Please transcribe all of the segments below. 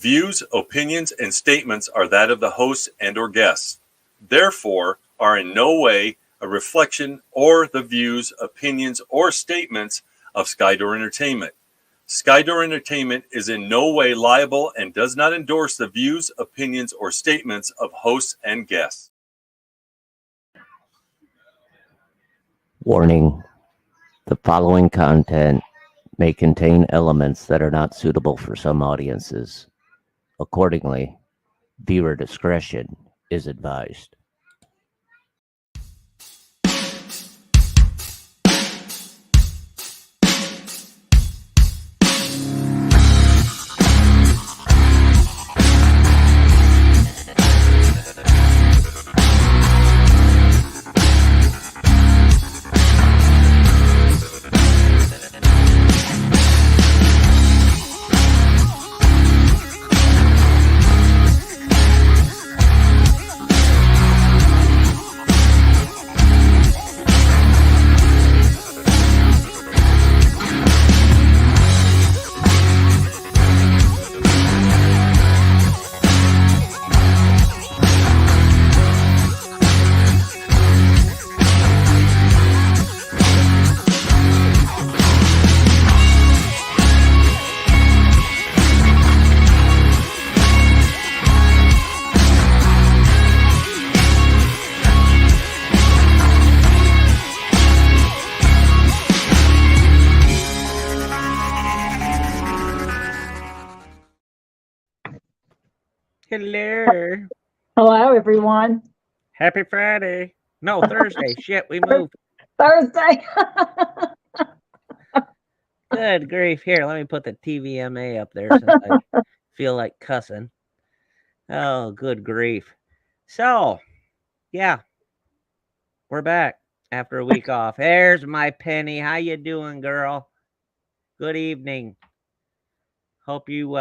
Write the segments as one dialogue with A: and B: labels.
A: views, opinions, and statements are that of the host and or guests. Therefore, are in no way a reflection or the views, opinions, or statements of Skydoor Entertainment. Skydoor Entertainment is in no way liable and does not endorse the views, opinions, or statements of hosts and guests.
B: Warning: the following content may contain elements that are not suitable for some audiences. Accordingly, viewer discretion is advised.
C: Hello.
D: Hello, everyone.
C: Happy Friday. No, Thursday. Shit, we moved.
D: Thursday.
C: Good grief. Here, let me put the TVMA up there since I feel like cussing. Oh, good grief. So, yeah, we're back after a week off. There's my Penny. How you doing, girl? Good evening. Hope you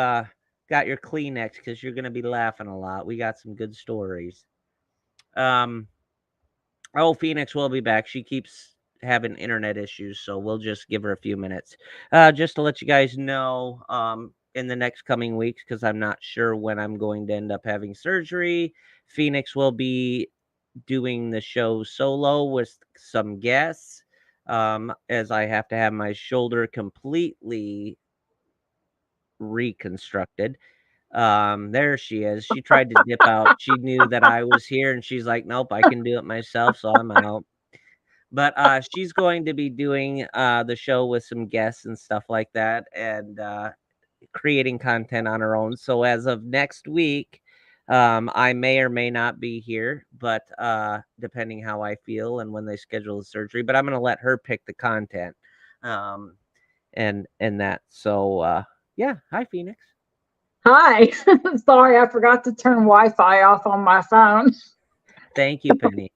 C: got your Kleenex because you're going to be laughing a lot. We got some good stories. Oh, Phoenix will be back. She keeps having internet issues, so we'll just give her a few minutes. Just to let you guys know, in the next coming weeks, because I'm not sure when I'm going to end up having surgery, Phoenix will be doing the show solo with some guests, as I have to have my shoulder completely reconstructed. There she is. She tried to dip out. She knew that I was here and she's like, nope, I can do it myself, so I'm out. But she's going to be doing the show with some guests and stuff like that, and creating content on her own. So as of next week, I may or may not be here, but depending how I feel and when they schedule the surgery. But I'm going to let her pick the content, and that. So yeah, hi Phoenix.
D: Hi. Sorry, I forgot to turn Wi-Fi off on my phone.
C: Thank you, Penny.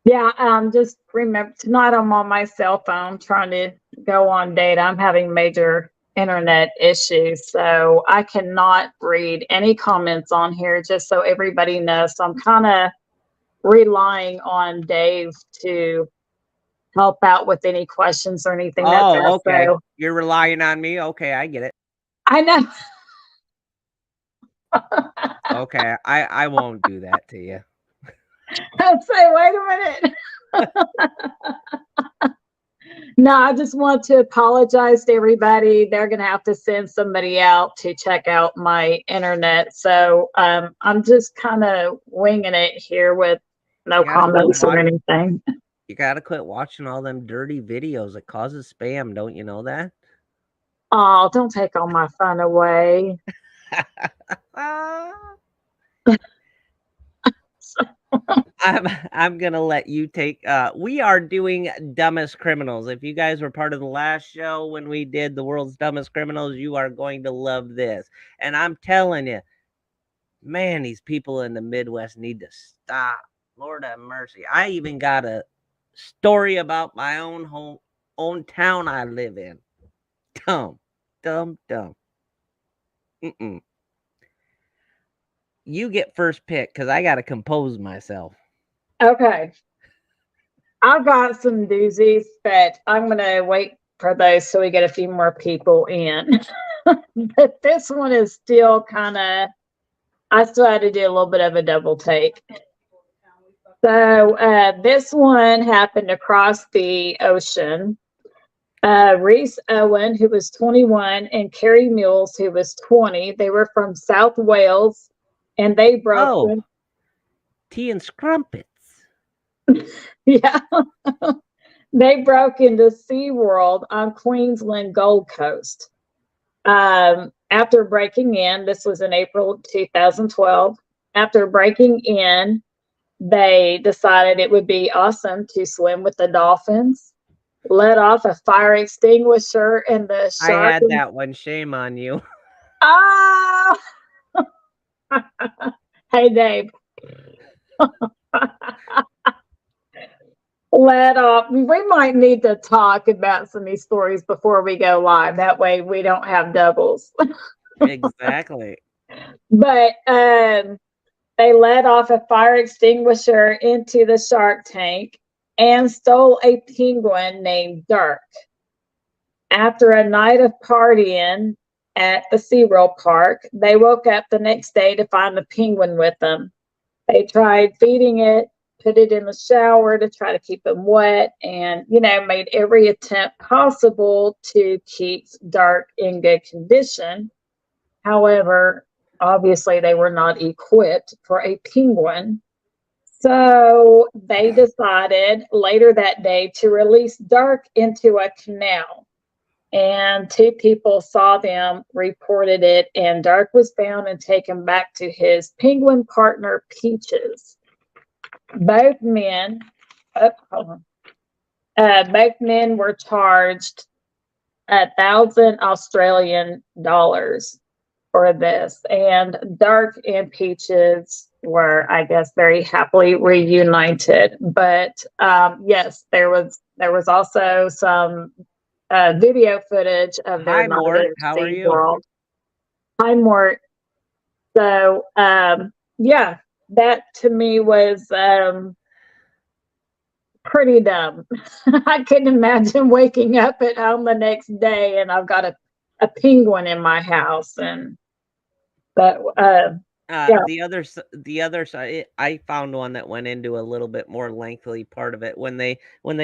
D: Yeah, just remember tonight I'm on my cell phone trying to go on data. I'm having major internet issues, so I cannot read any comments on here, just so everybody knows. So I'm kind of relying on Dave to help out with any questions or anything.
C: Oh, okay. So, you're relying on me? Okay, I get it.
D: I know.
C: Okay, I won't do that to you.
D: I'd say, wait a minute. No, I just want to apologize to everybody. They're going to have to send somebody out to check out my internet. So I'm just kind of winging it here with no comments or anything.
C: You got to quit watching all them dirty videos. It causes spam. Don't you know that?
D: Oh, don't take all my fun away.
C: I'm gonna let you take. We are doing Dumbest Criminals. If you guys were part of the last show when we did the world's dumbest criminals, you are going to love this. And I'm telling you, man, these people in the Midwest need to stop. Lord have mercy. I even got a story about my own town I live in. Dumb. You get first pick because I got to compose myself.
D: Okay. I've got some doozies, but I'm going to wait for those so we get a few more people in. But this one is still kind of, I still had to do a little bit of a double take. So this one happened across the ocean. Reese Owen, who was 21, and Carrie Mules, who was 20. They were from South Wales, and they broke.
C: Oh, tea and scrumpets.
D: Yeah. They broke into SeaWorld on Queensland Gold Coast. After breaking in, this was in April 2012. After breaking in, they decided it would be awesome to swim with the dolphins, let off a fire extinguisher, and the
C: I
D: shark.
C: had that one. Shame on you.
D: Ah! Hey, Dave. Let off. We might need to talk about some of these stories before we go live. That way we don't have doubles.
C: Exactly.
D: But they let off a fire extinguisher into the shark tank and stole a penguin named Dirk. After a night of partying at the SeaWorld park, they woke up the next day to find the penguin with them. They tried feeding it, put it in the shower to try to keep him wet, and, made every attempt possible to keep Dirk in good condition. However, obviously they were not equipped for a penguin. So they decided later that day to release Dirk into a canal. And 2 people saw them, reported it, and Dirk was found and taken back to his penguin partner, Peaches. Both men, both men were charged $1,000 for this, and Dirk and Peaches were, I guess, very happily reunited. But yes, there was also some video footage of their
C: Hi, Mort.
D: night at
C: How are you?
D: SeaWorld. Hi, Mort. So yeah, that to me was pretty dumb. I couldn't imagine waking up at home the next day and I've got a penguin in my house. But yeah.
C: The other side, I found one that went into a little bit more lengthy part of it. When they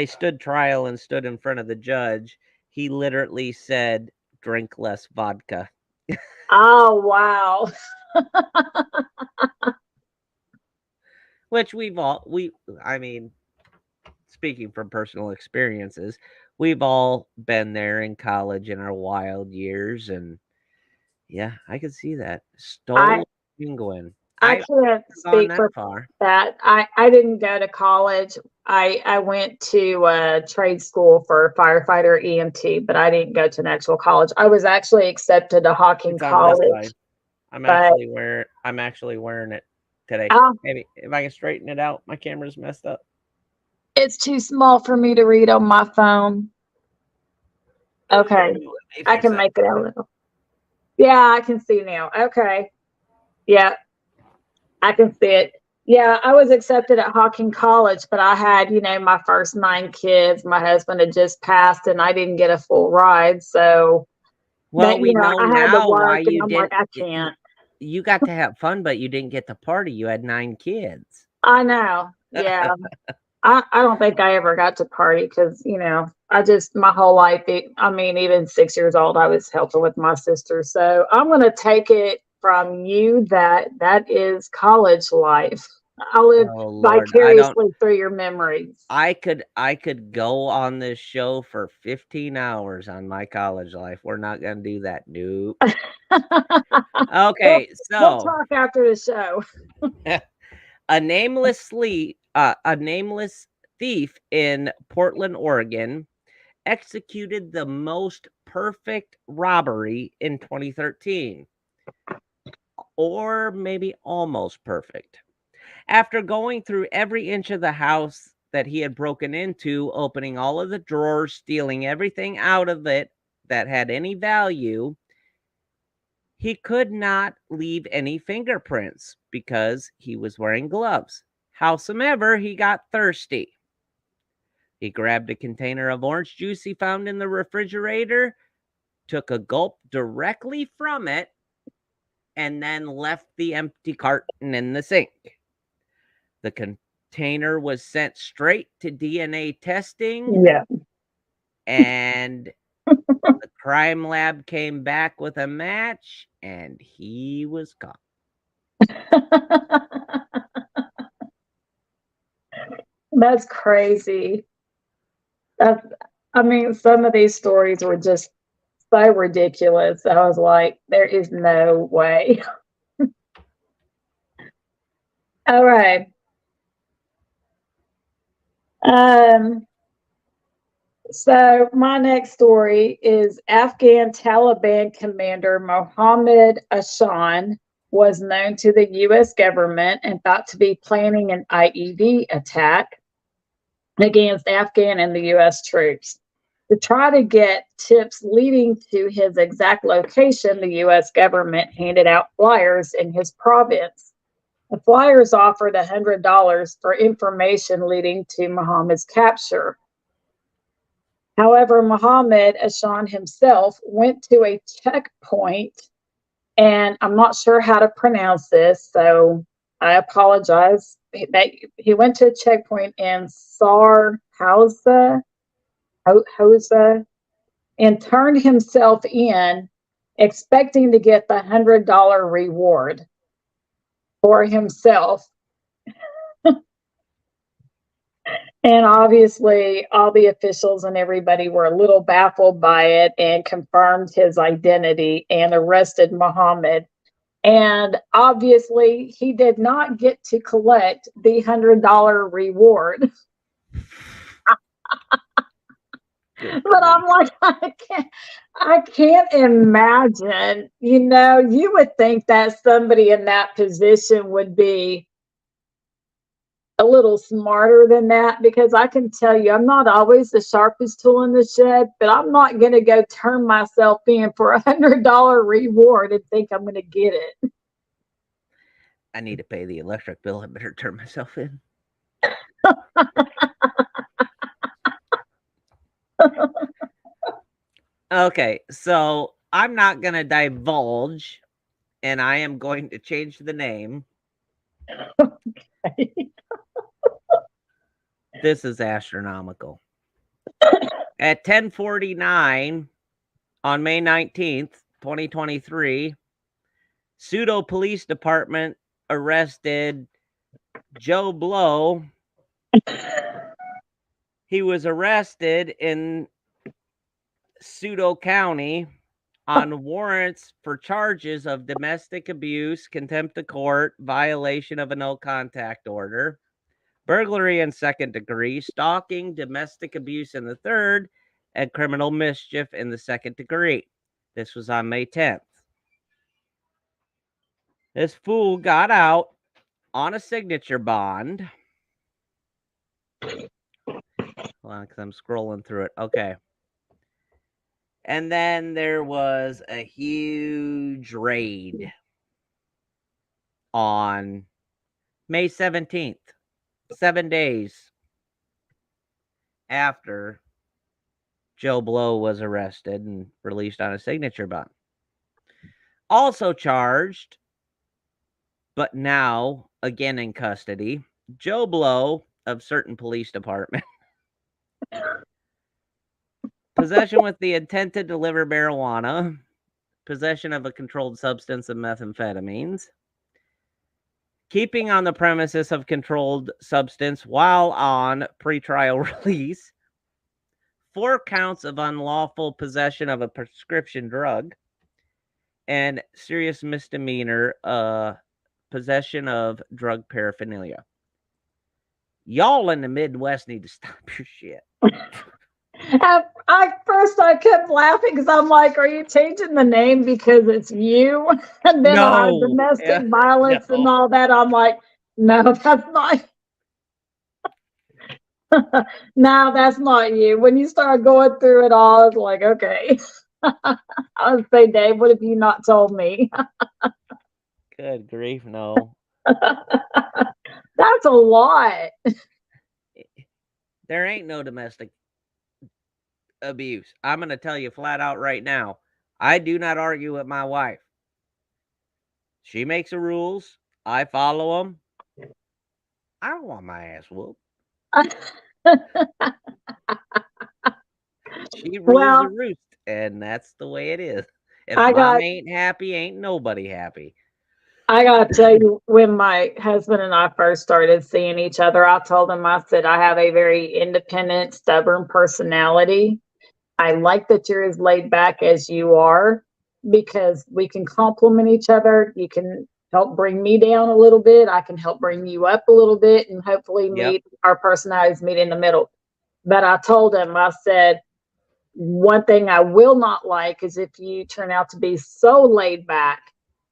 C: stood trial and stood in front of the judge, he literally said, "Drink less vodka."
D: Oh wow.
C: Which I mean, speaking from personal experiences, we've all been there in college in our wild years, and yeah, I could see that. Stole penguin.
D: I can't speak
C: that
D: for
C: far.
D: that. I didn't go to college. I went to trade school for firefighter EMT, but I didn't go to an actual college. I was actually accepted to Hawking College.
C: I'm actually wearing it today.
D: Oh,
C: Maybe if I can straighten it out, my camera's messed up.
D: it's too small for me to read on my phone. Okay, I can make it a little. Yeah, I can see now. Okay. Yeah, I can see it. Yeah, I was accepted at Hawking College, but I had, my first 9 kids. My husband had just passed, and I didn't get a full ride. So,
C: well, we know
D: I had to
C: now
D: work,
C: why
D: and
C: you
D: I'm
C: didn't.
D: like, I can't.
C: You got to have fun, but you didn't get to party. You had 9 kids.
D: I know. Yeah. I don't think I ever got to party because, my whole life, even 6 years old, I was helping with my sister. So I'm going to take it from you that is college life. I live vicariously through your memories.
C: I could go on this show for 15 hours on my college life. We're not going to do that. Nope. Okay,
D: we'll talk after the show.
C: A nameless thief in Portland, Oregon, executed the most perfect robbery in 2013. Or maybe almost perfect. After going through every inch of the house that he had broken into, opening all of the drawers, stealing everything out of it that had any value, he could not leave any fingerprints because he was wearing gloves. Howsoever, he got thirsty. He grabbed a container of orange juice he found in the refrigerator, took a gulp directly from it, and then left the empty carton in the sink. The container was sent straight to DNA testing,
D: Yeah.
C: and the crime lab came back with a match, and he was caught.
D: That's crazy. I mean, some of these stories were just so ridiculous. I was like, there is no way. All right. So my next story is Afghan Taliban commander Mohammed Ashan was known to the U.S. government and thought to be planning an IED attack against Afghan and the U.S. troops. To try to get tips leading to his exact location, the U.S. government handed out flyers in his province. The flyers offered $100 for information leading to Muhammad's capture. However, Muhammad Ashan himself went to a checkpoint, and I'm not sure how to pronounce this, so I apologize. That he went to a checkpoint in Sarhausa, and turned himself in, expecting to get the $100 reward for himself. And obviously, all the officials and everybody were a little baffled by it and confirmed his identity and arrested Muhammad. And obviously, he did not get to collect the $100 reward. But I'm like, I can't imagine. You know, you would think that somebody in that position would be a little smarter than that, because I can tell you, I'm not always the sharpest tool in the shed, but I'm not going to go turn myself in for $100 reward and think I'm going to get it.
C: I need to pay the electric bill. I better turn myself in. Okay, so I'm not going to divulge, and I am going to change the name.
D: Okay.
C: This is astronomical. At 10:49 on May 19th, 2023, Pseudo Police Department arrested Joe Blow. He was arrested in Pseudo County on warrants for charges of domestic abuse, contempt of court, violation of a no contact order, burglary in second degree, stalking, domestic abuse in the third, and criminal mischief in the second degree. This was on May 10th. This fool got out on a signature bond. Hold on, because I'm scrolling through it. Okay. And then there was a huge raid on May 17th, 7 days after Joe Blow was arrested and released on a signature bond. Also charged, but now again in custody, Joe Blow of certain police department. Possession with the intent to deliver marijuana, possession of a controlled substance of methamphetamines, keeping on the premises of controlled substance while on pretrial release, 4 counts of unlawful possession of a prescription drug, and serious misdemeanor possession of drug paraphernalia. Y'all in the Midwest need to stop your shit.
D: At first, I kept laughing because I'm like, are you changing the name because it's you? And then our
C: No.
D: domestic
C: Yeah,
D: violence
C: no.
D: and all that. I'm like, no, that's not. No, that's not you. When you start going through it all, it's like, okay. I would say, Dave, what have you not told me?
C: Good grief, no.
D: That's a lot.
C: There ain't no domestic abuse. I'm going to tell you flat out right now. I do not argue with my wife. She makes the rules. I follow them. I don't want my ass whooped. She rules the
D: Well,
C: roost, and that's the way it is. If
D: I
C: mom
D: got
C: ain't happy, ain't nobody happy.
D: I got to tell you, when my husband and I first started seeing each other, I told him, I said, I have a very independent, stubborn personality. I like that you're as laid back as you are because we can complement each other. You can help bring me down a little bit. I can help bring you up a little bit and hopefully
C: Yep.
D: meet our personalities meet in the middle. But I told him, I said, one thing I will not like is if you turn out to be so laid back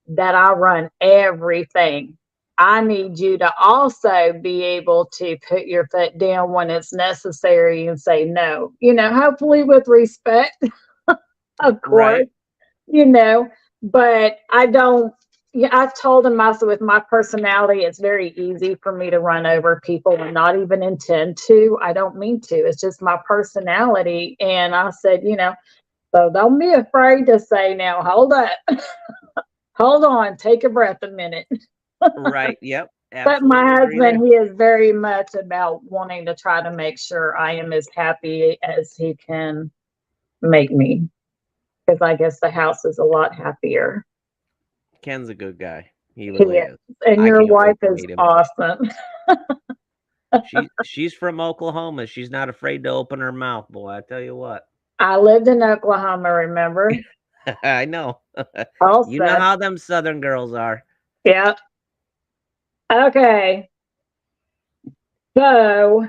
D: that I run everything. I need you to also be able to put your foot down when it's necessary and say no, hopefully with respect, of course,
C: Right.
D: but I don't. Yeah, I've told him, I said, with my personality, it's very easy for me to run over people and not even intend to. I don't mean to. It's just my personality. And I said, so don't be afraid to say, now, hold up. Hold on, take a breath a minute.
C: Right. Yep.
D: But my
C: Absolutely agree there.
D: husband, he is very much about wanting to try to make sure I am as happy as he can make me. Because I guess the house is a lot happier.
C: Ken's a good guy. He
D: He
C: really
D: is.
C: is.
D: And
C: I
D: your
C: can't
D: wife
C: wait to
D: is
C: meet him.
D: awesome.
C: She's from Oklahoma. She's not afraid to open her mouth, boy. I tell you what.
D: I lived in Oklahoma, remember?
C: I know.
D: Also,
C: You know how them Southern girls are.
D: yeah. Okay. So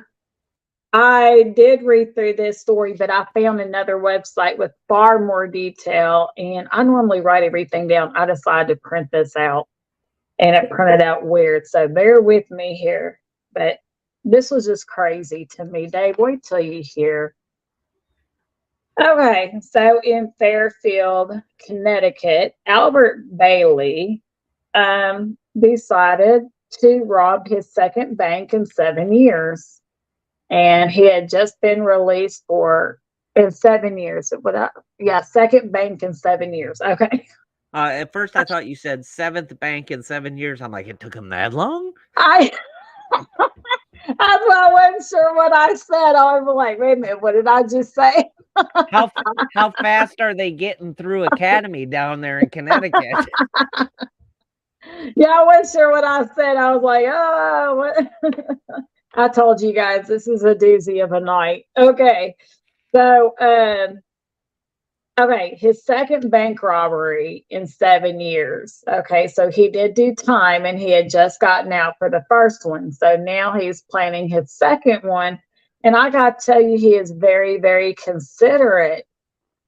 D: I did read through this story, but I found another website with far more detail. And I normally write everything down. I decided to print this out, and it printed out weird. So bear with me here. But this was just crazy to me. Dave, wait till you hear. Okay, so in Fairfield, Connecticut, Albert Bailey decided to rob his second bank in 7 years. And he had just been released in 7 years. Second bank in 7 years. Okay.
C: At first, I thought you said seventh bank in 7 years. I'm like, it took him that long?
D: I I wasn't sure what I said. I was like, wait a minute, what did I just say?
C: How fast are they getting through Academy down there in Connecticut?
D: Yeah, I wasn't sure what I said. I was like, oh, what? I told you guys this is a doozy of a night. Okay. So okay, his second bank robbery in 7 years. Okay, so he did do time and he had just gotten out for the first one. So now he's planning his second one. And I got to tell you, he is very, very considerate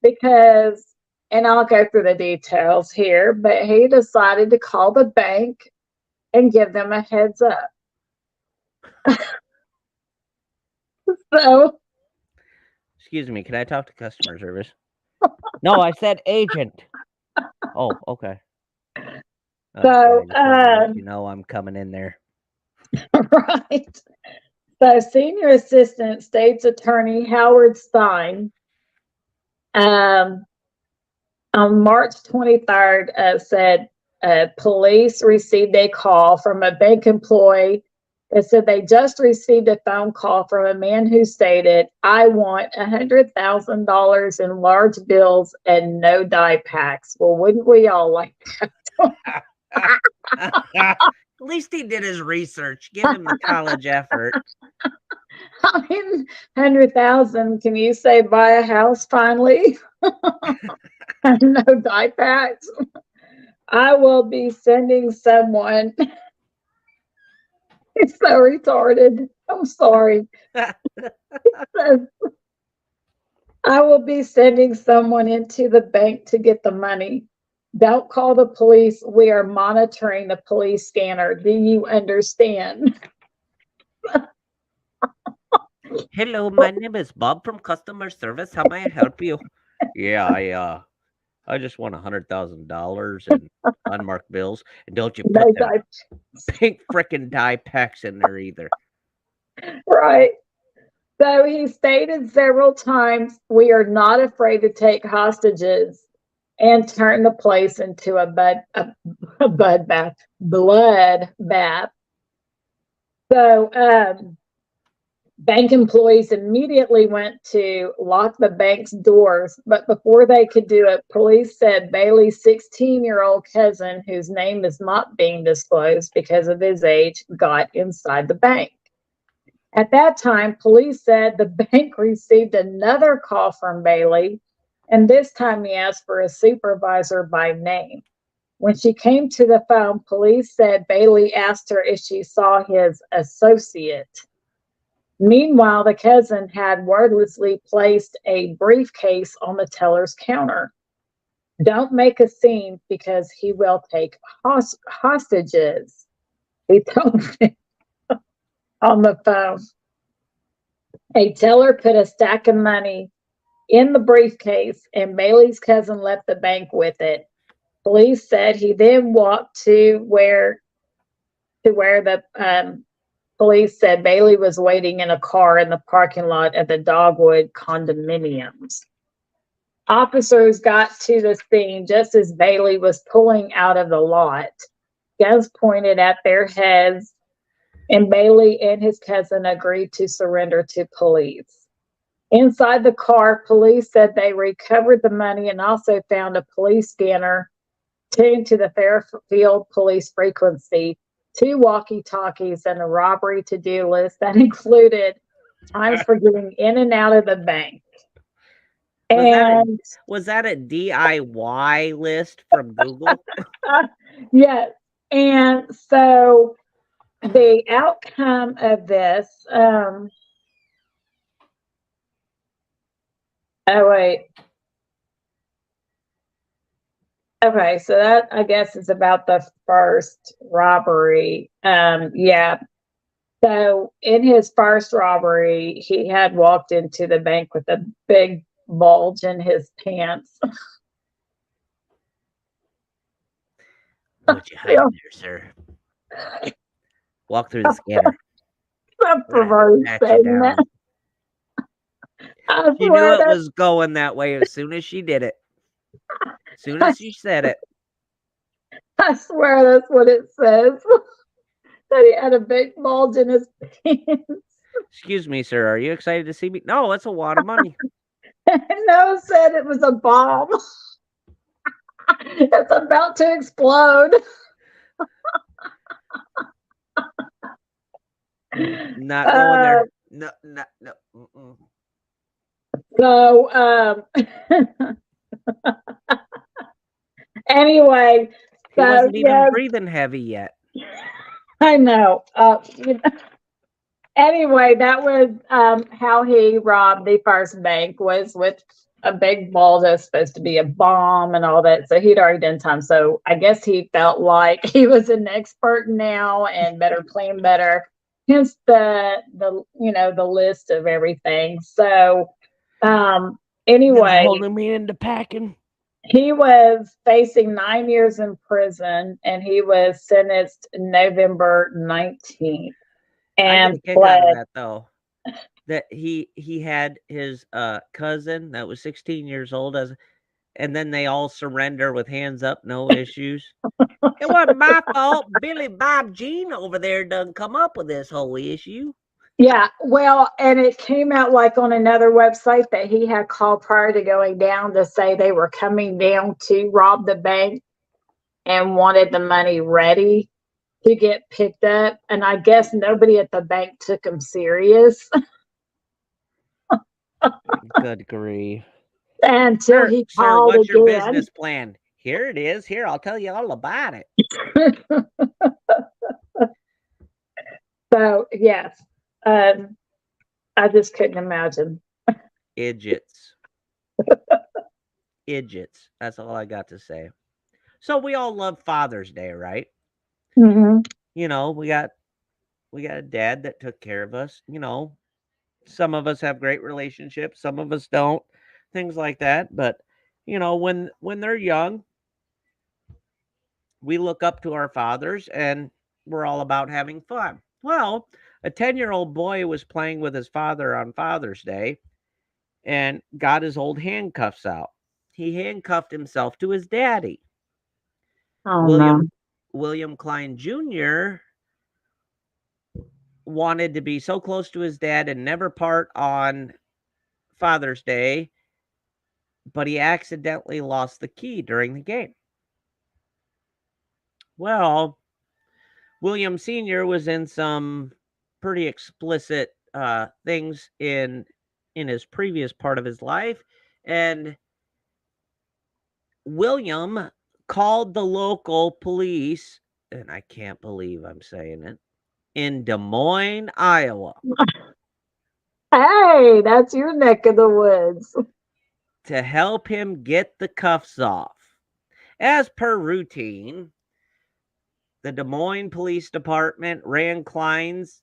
D: because, and I'll go through the details here, but he decided to call the bank and give them a heads up. So,
C: Excuse me, can I talk to customer service? No, I said agent. Oh, okay.
D: So,
C: you know I'm coming in there.
D: right. So, Senior Assistant State's Attorney Howard Stein, on March 23rd, said police received a call from a bank employee that said they just received a phone call from a man who stated, "I want $100,000 in large bills and no die packs." Well, wouldn't we all like that?
C: At least he did his research. Give him the college effort.
D: I mean, 100,000. Can you say buy a house finally? And no die packs. I will be sending someone. It's so retarded. I'm sorry. I will be sending someone into the bank to get the money. Don't call the police. We are monitoring the police scanner. Do you understand?
C: Hello, my name is Bob from customer service. How may I help you? Yeah, I just want $100,000 in unmarked bills, and don't you put
D: No
C: them
D: die.
C: pink frickin' die packs in there either.
D: Right. So he stated several times, "We are not afraid to take hostages." and turned the place into a blood bath. So bank employees immediately went to lock the bank's doors, but before they could do it, police said Bailey's 16-year-old cousin, whose name is not being disclosed because of his age, got inside the bank. At that time, police said the bank received another call from Bailey, and this time he asked for a supervisor by name. When she came to the phone, police said Bailey asked her if she saw his associate. Meanwhile, the cousin had wordlessly placed a briefcase on the teller's counter. Don't make a scene because he will take hostages, he told me on the phone. A teller put a stack of money in the briefcase, and Bailey's cousin left the bank with it. Police said he then walked to where the police said Bailey was waiting in a car in the parking lot at the Dogwood condominiums. Officers got to the scene just as Bailey was pulling out of the lot. Guns pointed at their heads, and Bailey and his cousin agreed to surrender to police. Inside the car, police said they recovered the money and also found a police scanner tuned to the Fairfield police frequency, 2 walkie-talkies, and a robbery to-do list that included times for getting in and out of the bank.
C: Was that a DIY list from Google?
D: Yes. And so the outcome of this, oh wait. Okay, so that I guess is about the first robbery. Yeah. So in his first robbery, he had walked into the bank with a big bulge in his pants.
C: What'd you hide there, sir? Walk through the scanner.
D: A perverse statement.
C: She knew it was going that way as soon as she did it. As soon as she said it.
D: I swear that's what it says. That he had a big bulge in his pants.
C: Excuse me, sir. Are you excited to see me? No, that's a lot of money.
D: No, said it was a bomb. It's about to explode.
C: Not going there. No. Mm-mm.
D: So, anyway,
C: he wasn't even breathing heavy yet.
D: I know. Anyway, that was how he robbed the first bank, was with a big ball that's supposed to be a bomb and all that. So he'd already done time. So I guess he felt like he was an expert now and better plan better. Hence the list of everything. So anyway,
C: holding me into packing.
D: He was facing 9 years in prison, and he was sentenced November 19th. And
C: fled. Out of that though, that he had his cousin that was 16 years old and then they all surrender with hands up, no issues. It wasn't my fault. Billy Bob Jean over there done come up with this whole issue.
D: Yeah, well, and it came out like on another website that he had called prior to going down to say they were coming down to rob the bank and wanted the money ready to get picked up. And I guess nobody at the bank took him serious.
C: Good grief.
D: Until he called
C: what's
D: again.
C: Your business plan? Here it is. Here, I'll tell you all about it.
D: So, yes. I just couldn't imagine.
C: Idiots. Idiots. That's all I got to say. So we all love Father's Day, right?
D: Mm-hmm.
C: You know, we got a dad that took care of us. You know, some of us have great relationships, some of us don't, things like that. But you know, when they're young, we look up to our fathers, and we're all about having fun. Well, a 10-year-old boy was playing with his father on Father's Day and got his old handcuffs out. he handcuffed himself to his daddy.
D: Oh
C: William
D: no.
C: William Klein Jr. wanted to be so close to his dad and never part on Father's Day, but he accidentally lost the key during the game. Well, William Sr. was in some pretty explicit things in his previous part of his life, and William called the local police, and I can't believe I'm saying it, in Des Moines, Iowa,
D: Hey, that's your neck of the woods.
C: to help him get the cuffs off. As per routine, the Des Moines Police Department ran Klein's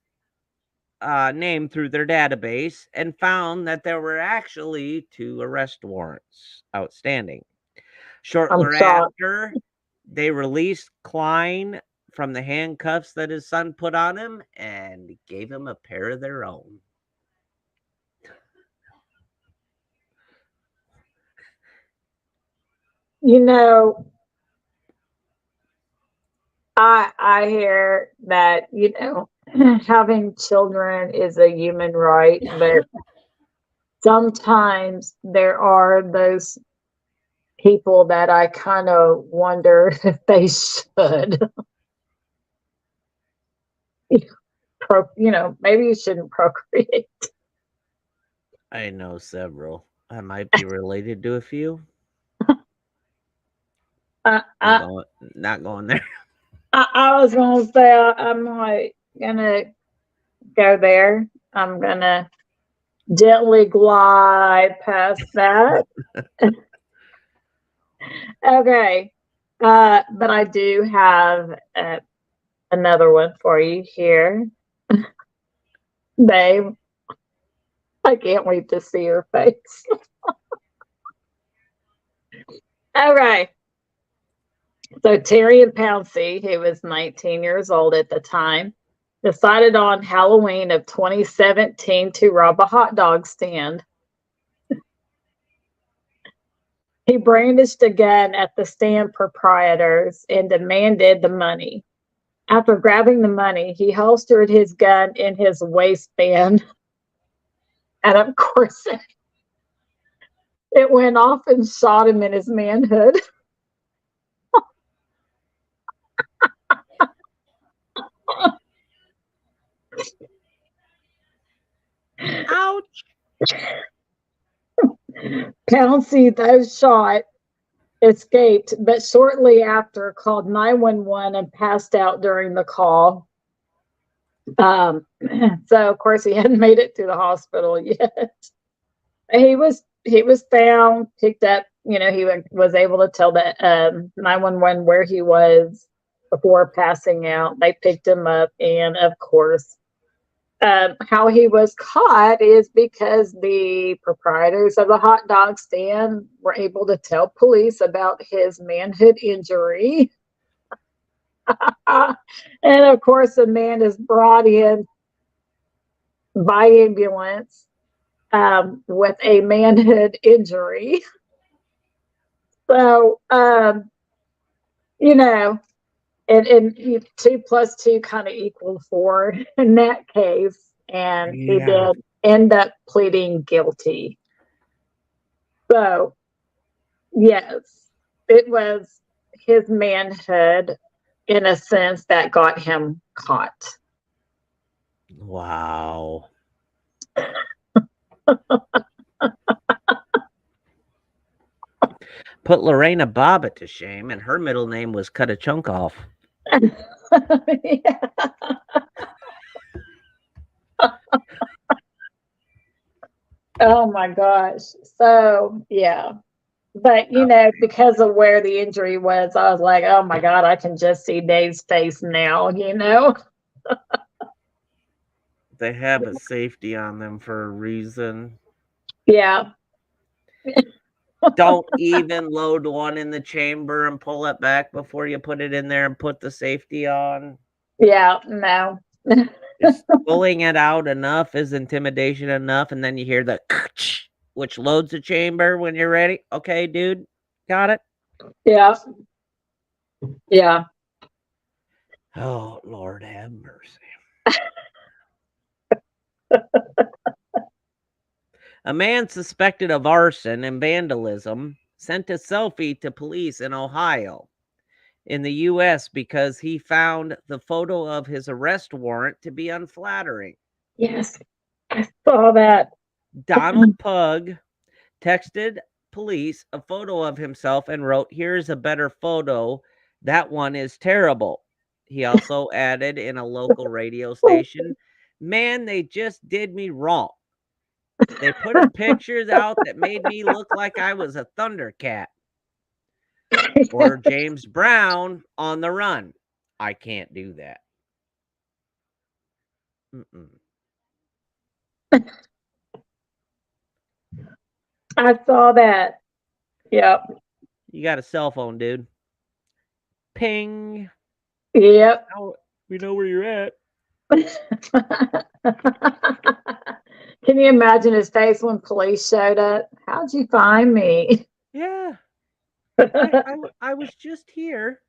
C: name through their database and found that there were actually 2 arrest warrants outstanding.
D: I'm
C: Shortly
D: shocked.
C: after, they released Klein from the handcuffs that his son put on him and gave him a pair of their own.
D: You know, I hear that, having children is a human right, but sometimes there are those people that I kind of wonder if they should. Maybe you shouldn't procreate.
C: I know several. I might be related to a few.
D: I,
C: Not going there.
D: I was gonna say I'm not gonna go there. I'm gonna gently glide past that. Okay. But I do have another one for you here. Babe, I can't wait to see your face. Okay. So Terry and Pouncey, who was 19 years old at the time, decided on Halloween of 2017 to rob a hot dog stand. He brandished a gun at the stand proprietors and demanded the money. After grabbing the money, he holstered his gun in his waistband. And of course, it went off and shot him in his manhood.
C: Ouch.
D: Pouncey, though shot, escaped, but shortly after called 911 and passed out during the call. So of course he hadn't made it to the hospital yet. He was found, picked up. He was able to tell the 911 where he was before passing out. They picked him up, and of course, how he was caught is because the proprietors of the hot dog stand were able to tell police about his manhood injury. And of course, the man is brought in by ambulance with a manhood injury. So, and 2 plus 2 kind of equaled 4 in that case. And he did end up pleading guilty. So, yes, it was his manhood, in a sense, that got him caught.
C: Wow. Put Lorena Bobbitt to shame, and her middle name was Cut a Chunk Off.
D: Yeah. Oh my gosh. So, yeah. But, because of where the injury was, I was like, oh my God, I can just see Dave's face now,
C: They have a safety on them for a reason.
D: Yeah.
C: Don't even load one in the chamber and pull it back before you put it in there and put the safety on.
D: Yeah, no.
C: Just pulling it out enough is intimidation enough, and then you hear the which loads the chamber when you're ready. Okay, dude. Got it?
D: Yeah. Yeah.
C: Oh, Lord have mercy. A man suspected of arson and vandalism sent a selfie to police in Ohio, in the U.S., because he found the photo of his arrest warrant to be unflattering.
D: Yes. I saw that.
C: Donald Pugh texted police a photo of himself and wrote, "Here's a better photo. That one is terrible." He also added in a local radio station, "Man, they just did me wrong. They put pictures out that made me look like I was a Thundercat or James Brown on the run. I can't do that." Mm-mm.
D: I saw that. Yep.
C: You got a cell phone, dude. Ping.
D: Yep.
C: Now we know where you're at.
D: Can you imagine his face when police showed up? How'd you find me?
C: Yeah. I was just here.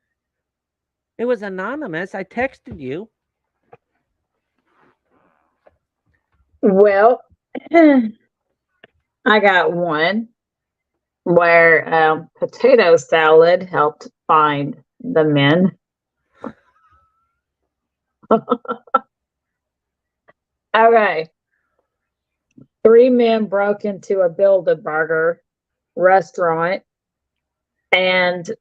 C: It was anonymous. I texted you.
D: Well, I got one where potato salad helped find the men. Okay. 3 men broke into a Build-A-Burger restaurant, and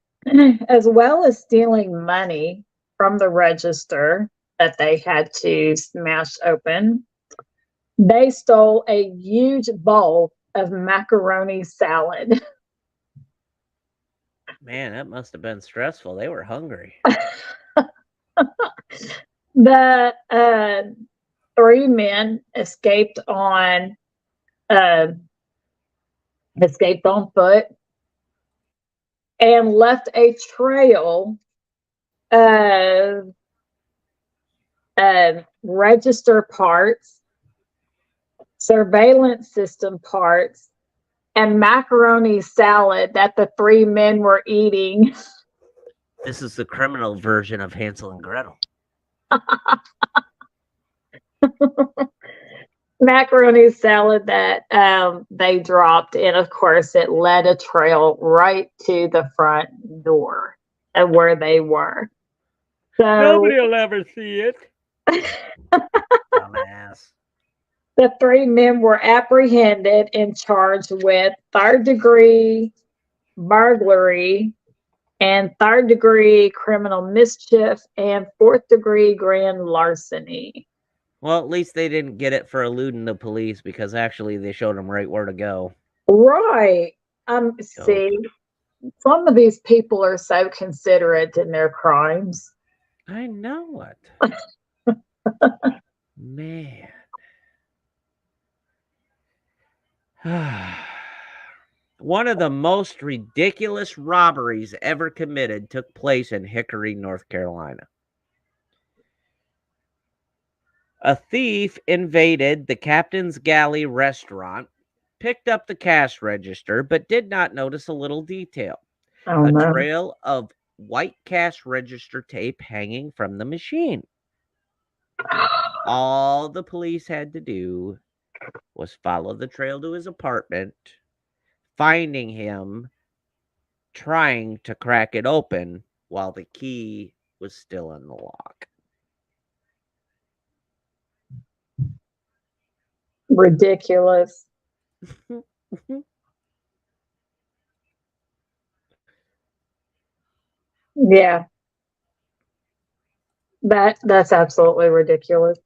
D: as well as stealing money from the register that they had to smash open, they stole a huge bowl of macaroni salad.
C: Man, that must have been stressful. They were hungry.
D: The 3 men uh, escaped on foot and left a trail of register parts, surveillance system parts, and macaroni salad that the 3 men were eating.
C: This is the criminal version of Hansel and Gretel.
D: Macaroni salad that they dropped, and of course it led a trail right to the front door of where they were. So
C: Nobody will ever see it. Dumbass.
D: the 3 men were apprehended and charged with 3rd-degree burglary and 3rd-degree criminal mischief and 4th-degree grand larceny.
C: Well, at least they didn't get it for eluding the police, because actually they showed them right where to go.
D: Right. See, some of these people are so considerate in their crimes.
C: I know it. Man. One of the most ridiculous robberies ever committed took place in Hickory, North Carolina. A thief invaded the Captain's Galley restaurant, picked up the cash register, but did not notice a little detail.
D: Oh,
C: A
D: no.
C: trail of white cash register tape hanging from the machine. All the police had to do was follow the trail to his apartment, finding him trying to crack it open while the key was still in the lock.
D: Ridiculous. Yeah. That's absolutely ridiculous.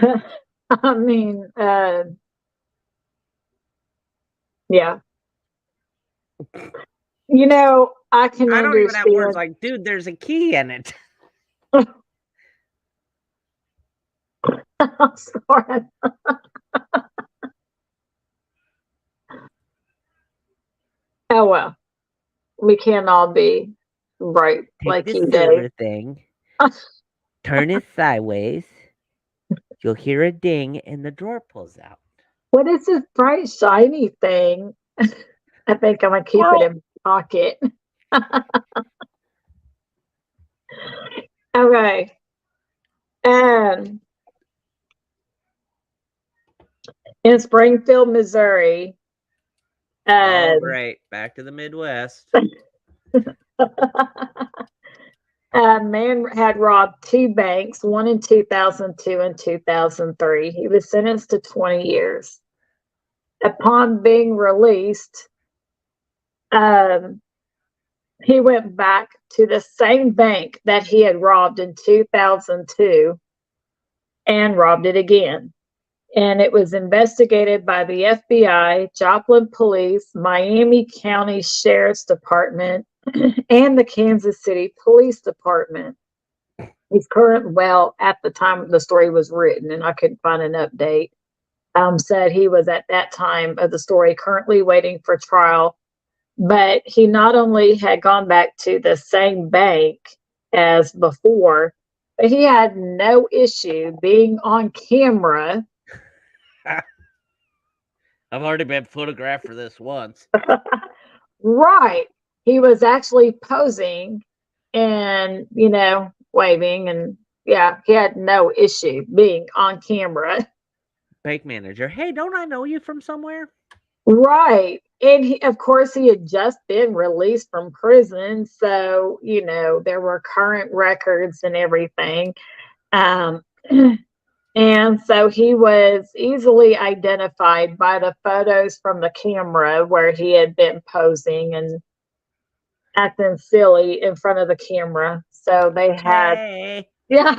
D: I mean, yeah. You know, I can
C: I don't even have words
D: understand.
C: like, dude, there's a key in it.
D: I'm sorry. Oh well, we can't all be right
C: Take
D: like
C: this
D: you
C: silver
D: do.
C: thing, turn it sideways. You'll hear a ding, and the drawer pulls out.
D: What is this bright, shiny thing? I think I'm going to keep it in my pocket. Okay. In Springfield, Missouri.
C: All right, back to the Midwest.
D: A man had robbed 2 banks, one in 2002 and 2003. He was sentenced to 20 years. Upon being released, he went back to the same bank that he had robbed in 2002 and robbed it again. And it was investigated by the FBI, Joplin Police, Miami County Sheriff's Department, and the Kansas City Police Department. He's at the time the story was written, and I couldn't find an update, said he was at that time of the story currently waiting for trial. But he not only had gone back to the same bank as before, but he had no issue being on camera.
C: I've already been photographed for this once.
D: Right. He was actually posing and, waving. And yeah, he had no issue being on camera.
C: Bank manager. Hey, don't I know you from somewhere?
D: Right. And of course, he had just been released from prison. So, there were current records and everything. And so he was easily identified by the photos from the camera where he had been posing and acting silly in front of the camera. So they had,
C: Hey.
D: yeah.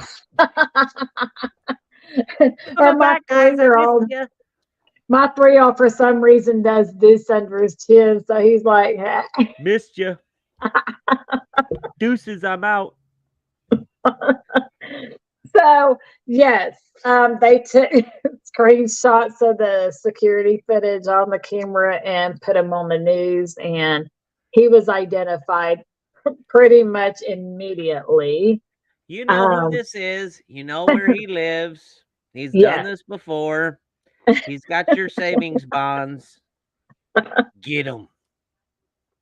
D: Or my my 3-year-old for some reason does this under his chin. So he's like, hey.
C: Missed you. Deuces, I'm out.
D: So, yes, they took screenshots of the security footage on the camera and put them on the news, and he was identified pretty much immediately.
C: You know who this is. You know where he lives. He's done this before. He's got your savings bonds. Get him.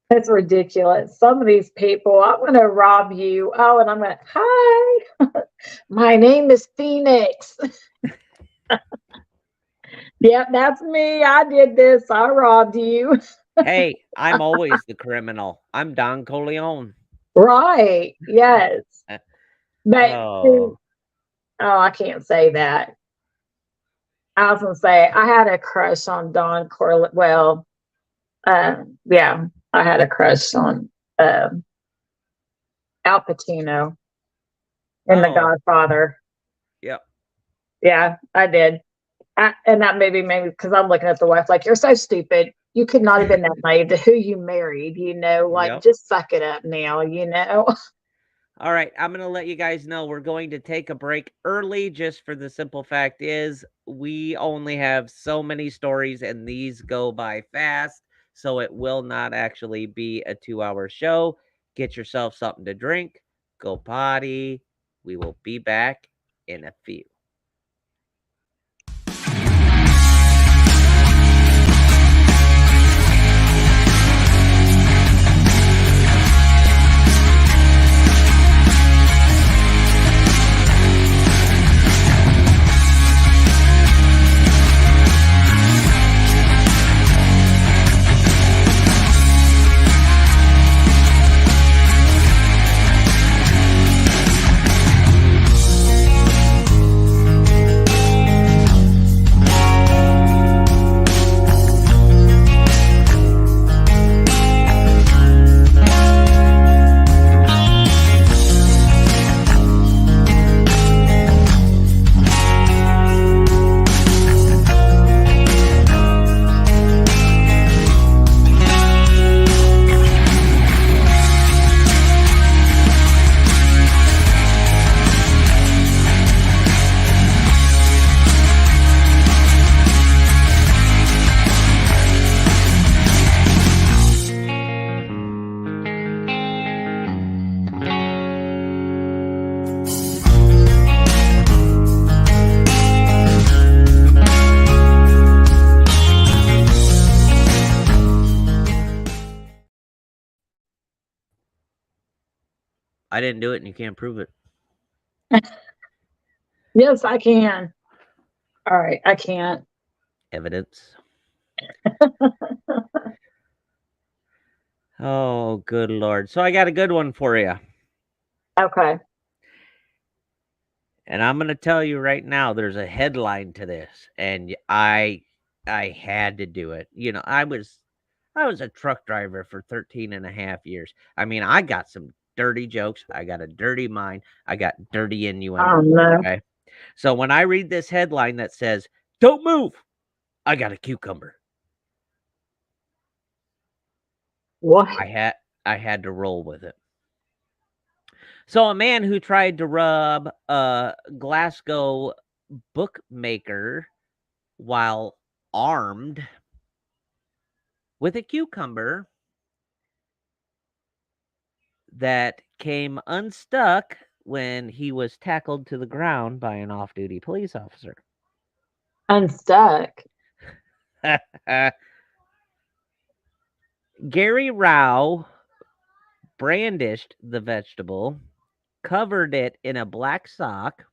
D: That's ridiculous. Some of these people, I'm going to rob you. Oh, and I'm going to, hi, my name is Phoenix. Yep, that's me. I did this. I robbed you.
C: Hey, I'm always the criminal. I'm Don Corleone.
D: Right. Yes. But, I can't say that. I was going to say, I had a crush on Don Corleone. Well, yeah. I had a crush on Al Pacino in The Godfather.
C: Yep.
D: Yeah, I did. And that maybe because I'm looking at the wife like, you're so stupid. You could not have been that naive to who you married, just suck it up now,
C: All right, I'm going to let you guys know we're going to take a break early just for the simple fact is we only have so many stories and these go by fast. So it will not actually be a 2-hour show. Get yourself something to drink. Go potty. We will be back in a few. I didn't do it, and you can't prove it.
D: Yes, I can. All right, I can't.
C: Evidence. Oh, good Lord. So I got a good one for you.
D: Okay.
C: And I'm going to tell you right now, there's a headline to this, and I had to do it. You know, I was a truck driver for 13 and a half years. I mean, I got some dirty jokes. I got a dirty mind. I got dirty innuendo.
D: Oh no.
C: Okay. So when I read this headline that says, "Don't move," I got a cucumber.
D: What?
C: I had to roll with it. So a man who tried to rob a Glasgow bookmaker while armed with a cucumber that came unstuck when he was tackled to the ground by an off-duty police officer.
D: Unstuck.
C: Gary Rao brandished the vegetable, covered it in a black sock.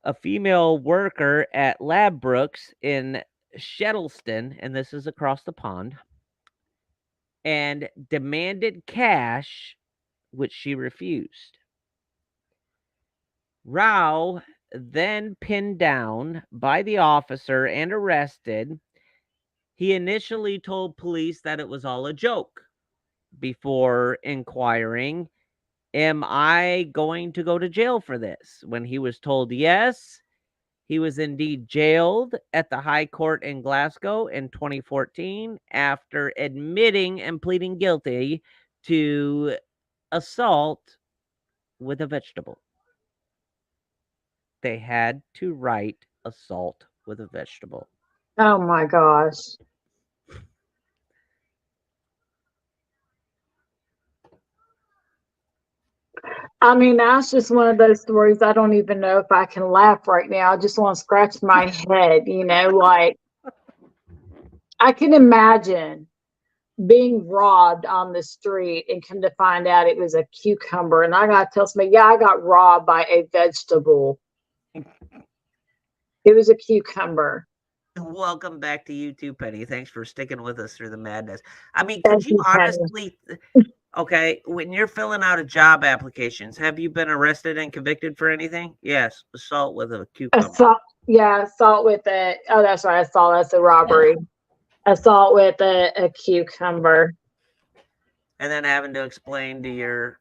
C: A female worker at Ladbrokes in Shettleston, and this is across the pond, and demanded cash, which she refused. Rao, then pinned down by the officer and arrested, he initially told police that it was all a joke before inquiring, "Am I going to go to jail for this?" When he was told yes, he was indeed jailed at the High Court in Glasgow in 2014 after admitting and pleading guilty to assault with a vegetable. They had to write assault with a vegetable.
D: Oh my gosh. I mean, that's just one of those stories I don't even know if I can laugh right now. I just want to scratch my head, you know, like I can imagine being robbed on the street and come to find out it was a cucumber. And I got to tell somebody, yeah, I got robbed by a vegetable. It was a cucumber.
C: Welcome back to YouTube, Penny. Thanks for sticking with us through the madness. I mean,
D: Thank
C: could you
D: you, Penny.
C: honestly, okay, when you're filling out a job applications, have you been arrested and convicted for anything? Yes, assault with a cucumber.
D: Assault with a, oh, that's right, assault, that's a robbery. Assault with a cucumber.
C: And then having to explain to your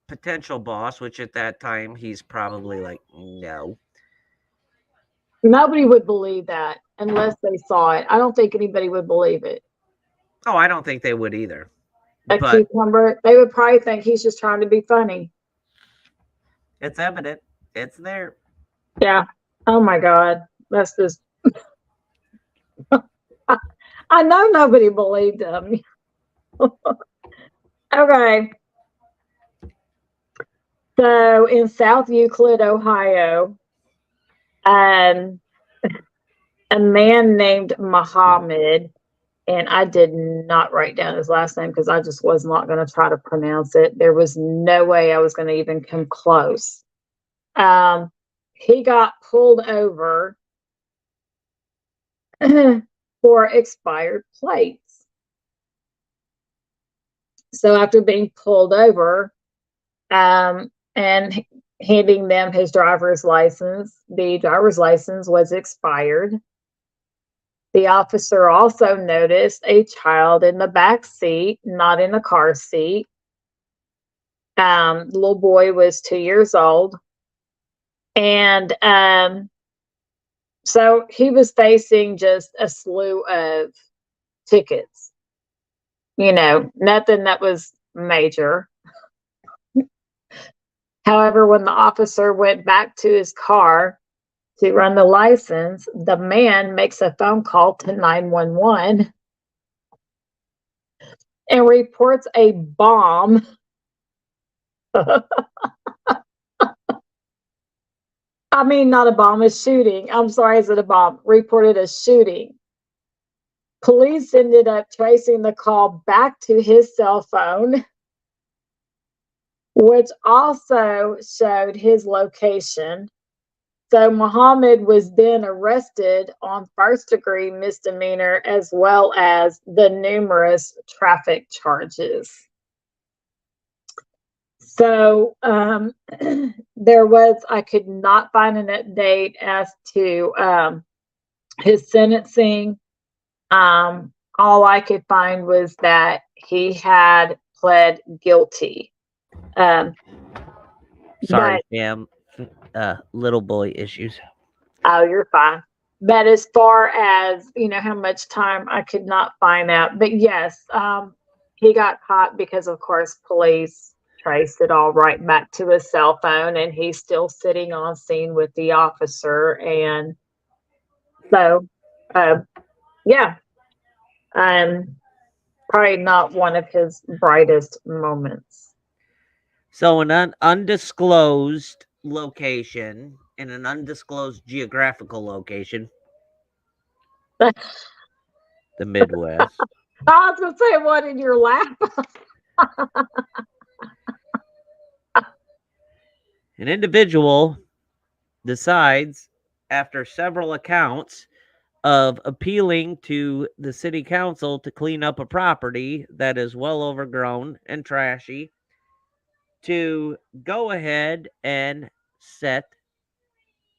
C: potential boss, which at that time he's probably like, no.
D: Nobody would believe that unless they saw it. I don't think anybody would believe it.
C: Oh, I don't think they would either.
D: A cucumber, they would probably think he's just trying to be funny.
C: It's evident. It's there.
D: Yeah. Oh my God. That's just. I know nobody believed him. Okay. So in South Euclid, Ohio, a man named Muhammad, and I did not write down his last name because I just was not going to try to pronounce it. There was no way I was going to even come close. He got pulled over for expired plates. So after being pulled over and handing them his driver's license, the driver's license was expired. The officer also noticed a child in the back seat, not in the car seat. The little boy was 2 years old. And so he was facing just a slew of tickets. You know, nothing that was major. However, when the officer went back to his car to run the license, the man makes a phone call to 911 and reports a bomb. I mean, not a bomb, a shooting. I'm sorry, is it a bomb? Reported a shooting. Police ended up tracing the call back to his cell phone. which also showed his location. So Muhammad was then arrested on first-degree misdemeanor as well as the numerous traffic charges. So I could not find an update as to his sentencing. All I could find was that he had pled guilty.
C: Sorry,
D: But,
C: ma'am. Little boy issues.
D: oh, you're fine. But as far as, how much time, I could not find out. But yes, he got caught because, of course, police traced it all right back to his cell phone, and he's still sitting on scene with the officer. And so, yeah, probably not one of his brightest moments.
C: So an undisclosed location in an undisclosed geographical location, the Midwest.
D: I was going to say, what in your lap?
C: An individual decides, after several accounts of appealing to the city council to clean up a property that is well overgrown and trashy, to go ahead and set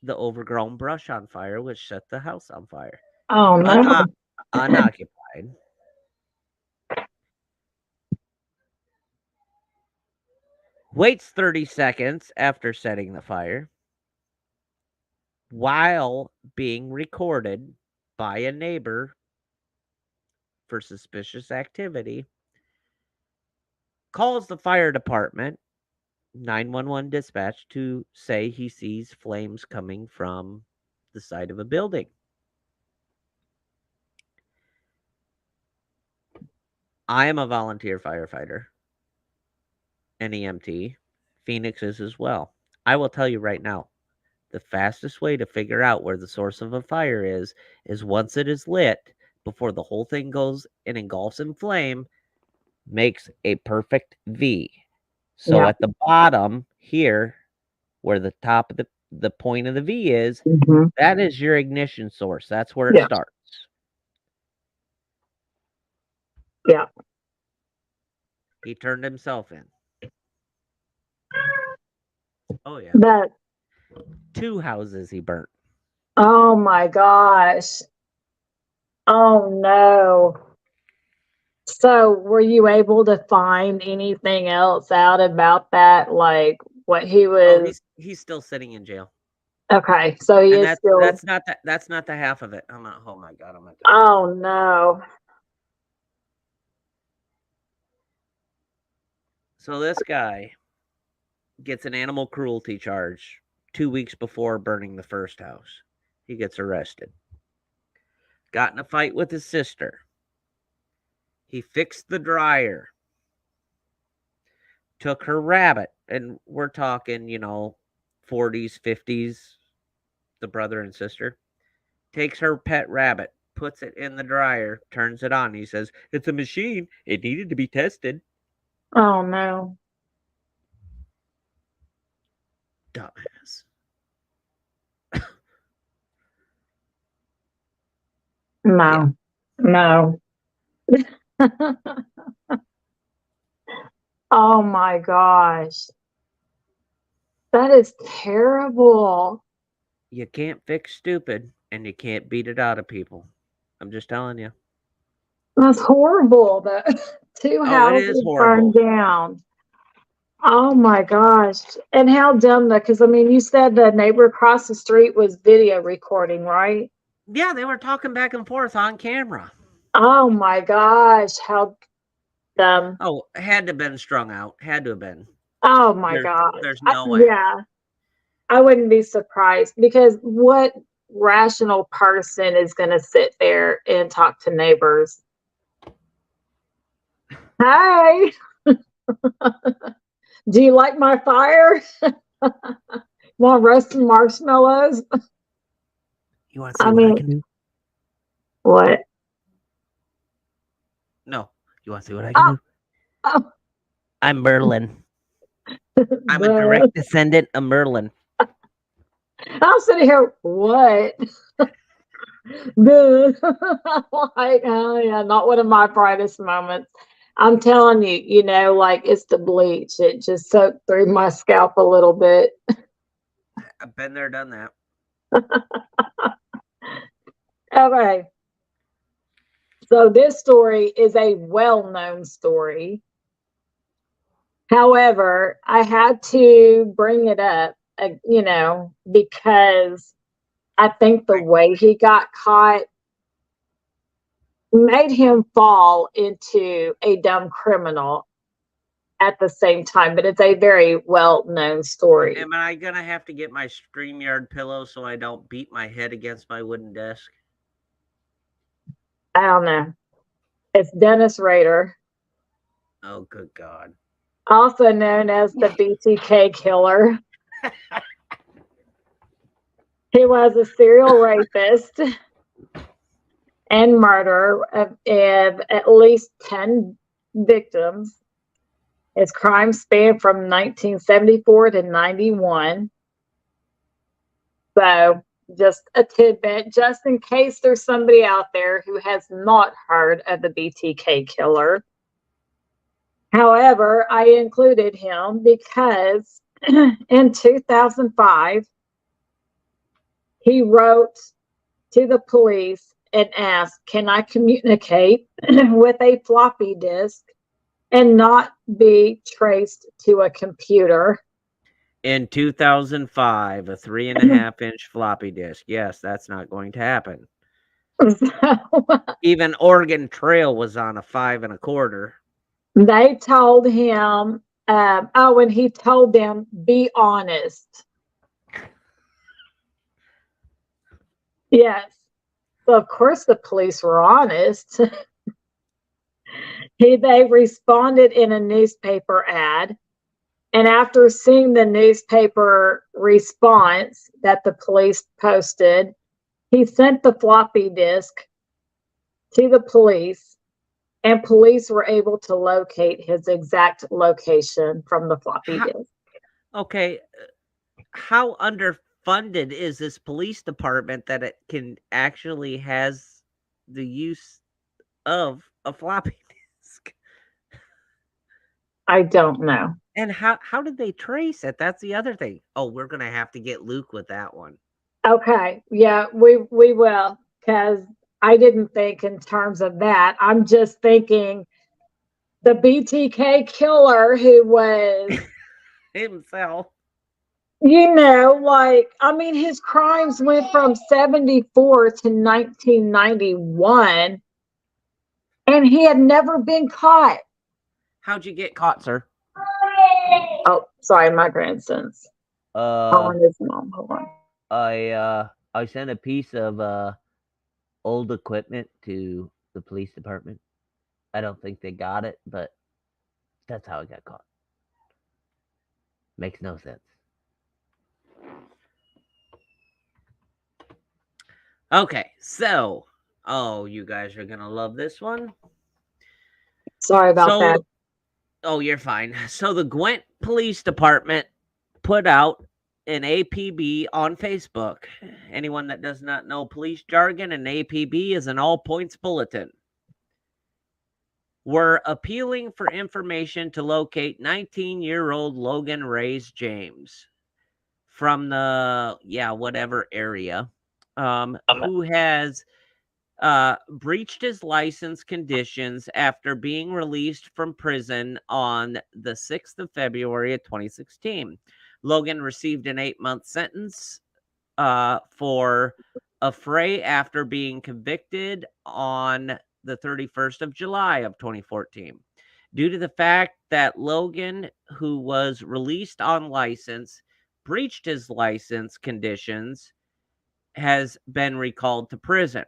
C: the overgrown brush on fire, which set the house on fire.
D: Oh, no.
C: Unoccupied. Waits 30 seconds after setting the fire while being recorded by a neighbor for suspicious activity, calls the fire department, 911 dispatch, to say he sees flames coming from the side of a building. I am a volunteer firefighter, an EMT. Phoenix is as well. I will tell you right now, the fastest way to figure out where the source of a fire is once it is lit, before the whole thing goes and engulfs in flame, makes a perfect V. So
D: Yeah.
C: at the bottom here, where the top of the point of the V is,
D: Mhm.
C: that is your ignition source. That's where it
D: Yeah.
C: starts.
D: Yeah.
C: He turned himself in. Oh yeah.
D: But
C: 2 houses he burnt.
D: oh my gosh. Oh no. So were you able to find anything else out about that? Like what he
C: Oh,
D: was
C: he's still sitting in jail.
D: okay, so he
C: And
D: is still
C: that's not the half of it. Oh my god, I'm not
D: oh no.
C: So this guy gets an animal cruelty charge 2 weeks before burning the first house. He gets arrested. Got in a fight with his sister. He fixed the dryer. Took her rabbit, and we're talking, 40s, 50s, the brother and sister. Takes her pet rabbit, puts it in the dryer, turns it on. He says, "It's a machine. It needed to be tested."
D: Oh no.
C: Dumbass.
D: No. No. Oh my gosh. That is terrible.
C: You can't fix stupid, and you can't beat it out of people. I'm just telling you.
D: That's horrible. The 2
C: Oh, it is
D: houses
C: horrible.
D: burned down. Oh my gosh. And how dumb though, because I mean, you said the neighbor across the street was video recording, right?
C: Yeah, they were talking back and forth on camera.
D: Oh my gosh, how dumb.
C: Oh, had to have been strung out. Had to have been.
D: Oh my gosh.
C: There's no way.
D: Yeah, I wouldn't be surprised because what rational person is going to sit there and talk to neighbors? Hey, do you like my fire? Want to roast some marshmallows?
C: You want to see what I can do?
D: What?
C: No. You want to see what I can do?
D: Oh,
C: I'm Merlin. I'm a direct descendant of Merlin.
D: I'm sitting here, what? Like, oh yeah, not one of my brightest moments. I'm telling you, like it's the bleach. It just soaked through my scalp a little bit.
C: I've been there, done that.
D: Okay. So this story is a well-known story. However, I had to bring it up, because I think the way he got caught made him fall into a dumb criminal at the same time, but it's a very well-known story.
C: Am I gonna have to get my StreamYard pillow so I don't beat my head against my wooden desk?
D: I don't know. It's Dennis Rader,
C: Oh, good God.
D: also known as the BTK killer. He was a serial rapist and murderer of at least 10 victims. His crimes spanned from 1974 to 91. So, just a tidbit, just in case there's somebody out there who has not heard of the BTK killer. However, I included him because in 2005, he wrote to the police and asked, "Can I communicate with a floppy disk and not be traced to a computer?"
C: In 2005, a 3.5-inch floppy disk. Yes, that's not going to happen. Even Oregon Trail was on a 5 1/4.
D: They told him, and he told them, "Be honest." Yes. So of course the police were honest. They responded in a newspaper ad. And after seeing the newspaper response that the police posted, he sent the floppy disk to the police, and police were able to locate his exact location from the floppy disk.
C: Okay, how underfunded is this police department that it can actually has the use of a floppy disk?
D: I don't know.
C: And how did they trace it? That's the other thing. Oh, we're gonna have to get Luke with that one.
D: Okay, yeah, we will, because I didn't think in terms of that. I'm just thinking the BTK killer who was
C: Himself.
D: His crimes went from 74 to 1991, and he had never been caught.
C: How'd you get caught, sir?
D: Oh, sorry, my grandsons. Calling his mom. Hold on.
B: I sent a piece of old equipment to the police department. I don't think they got it, but that's how I got caught. Makes no sense.
C: Okay, so you guys are gonna love this one.
D: Sorry about that.
C: Oh, you're fine. So the Gwent Police Department put out an APB on Facebook. Anyone that does not know police jargon, an APB is an all points bulletin. We're appealing for information to locate 19-year-old Logan Reyes James from the whatever area, who has breached his license conditions after being released from prison on the 6th of February of 2016. Logan received an 8-month sentence for a fray after being convicted on the 31st of July of 2014. Due to the fact that Logan, who was released on license, breached his license conditions, has been recalled to prison.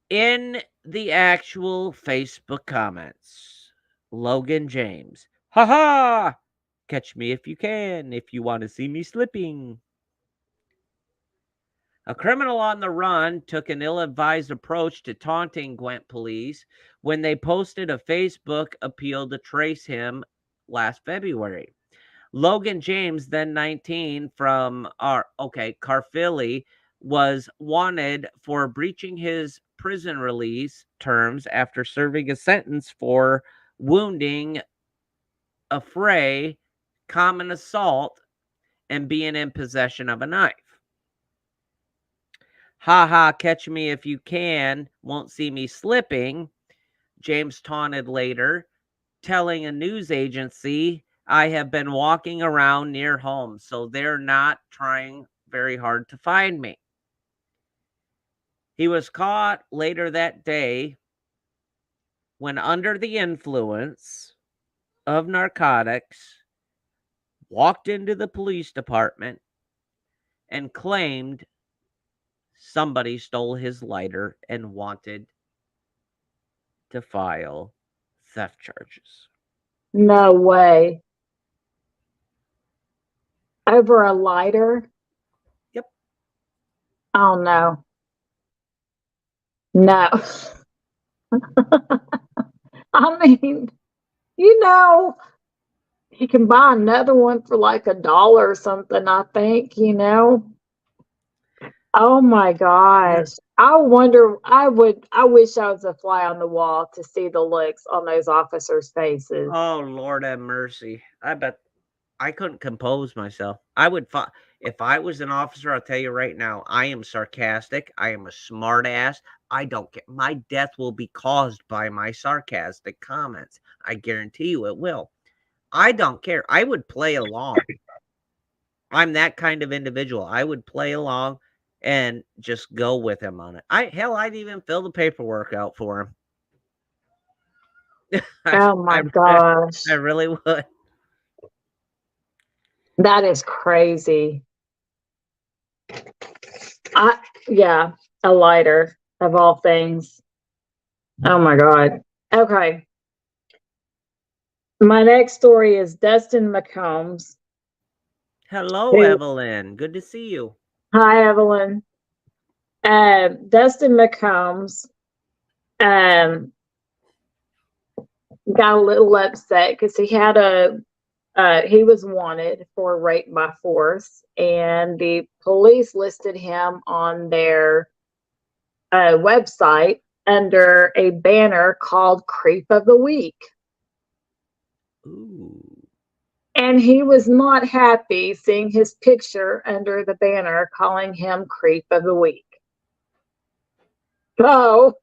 C: In the actual Facebook comments, Logan James, haha, catch me if you can, if you want to see me slipping. A criminal on the run took an ill-advised approach to taunting Gwent police when they posted a Facebook appeal to trace him last February. Logan James, then 19, from Carfilly, was wanted for breaching his prison release terms after serving a sentence for wounding, affray, common assault, and being in possession of a knife. Ha ha, catch me if you can, won't see me slipping, James taunted later, telling a news agency, I have been walking around near home, so they're not trying very hard to find me. He was caught later that day when under the influence of narcotics, walked into the police department and claimed somebody stole his lighter and wanted to file theft charges.
D: No way. Over a lighter?
C: Yep.
D: Oh, no. No. I mean, you know, you can buy another one for like $1 or something, I think, you know. Oh my gosh. I wonder, I wish I was a fly on the wall to see the looks on those officers' faces.
C: Oh, Lord have mercy. I bet I couldn't compose myself. I would, if I was an officer, I'll tell you right now, I am sarcastic. I am a smart ass. I don't care. My death will be caused by my sarcastic comments. I guarantee you it will. I don't care. I would play along. I'm that kind of individual. I would play along and just go with him on it. I'd even fill the paperwork out for him.
D: Oh my gosh.
C: I really would.
D: That is crazy. Yeah, a lighter of all things. Oh my God. Okay. My next story is Dustin McCombs.
C: Hello, Evelyn. Good to see you.
D: Hi, Evelyn. Dustin McCombs got a little upset because he had he was wanted for rape by force, and the police listed him on their website under a banner called Creep of the Week.
C: Ooh.
D: And he was not happy seeing his picture under the banner calling him Creep of the Week. So,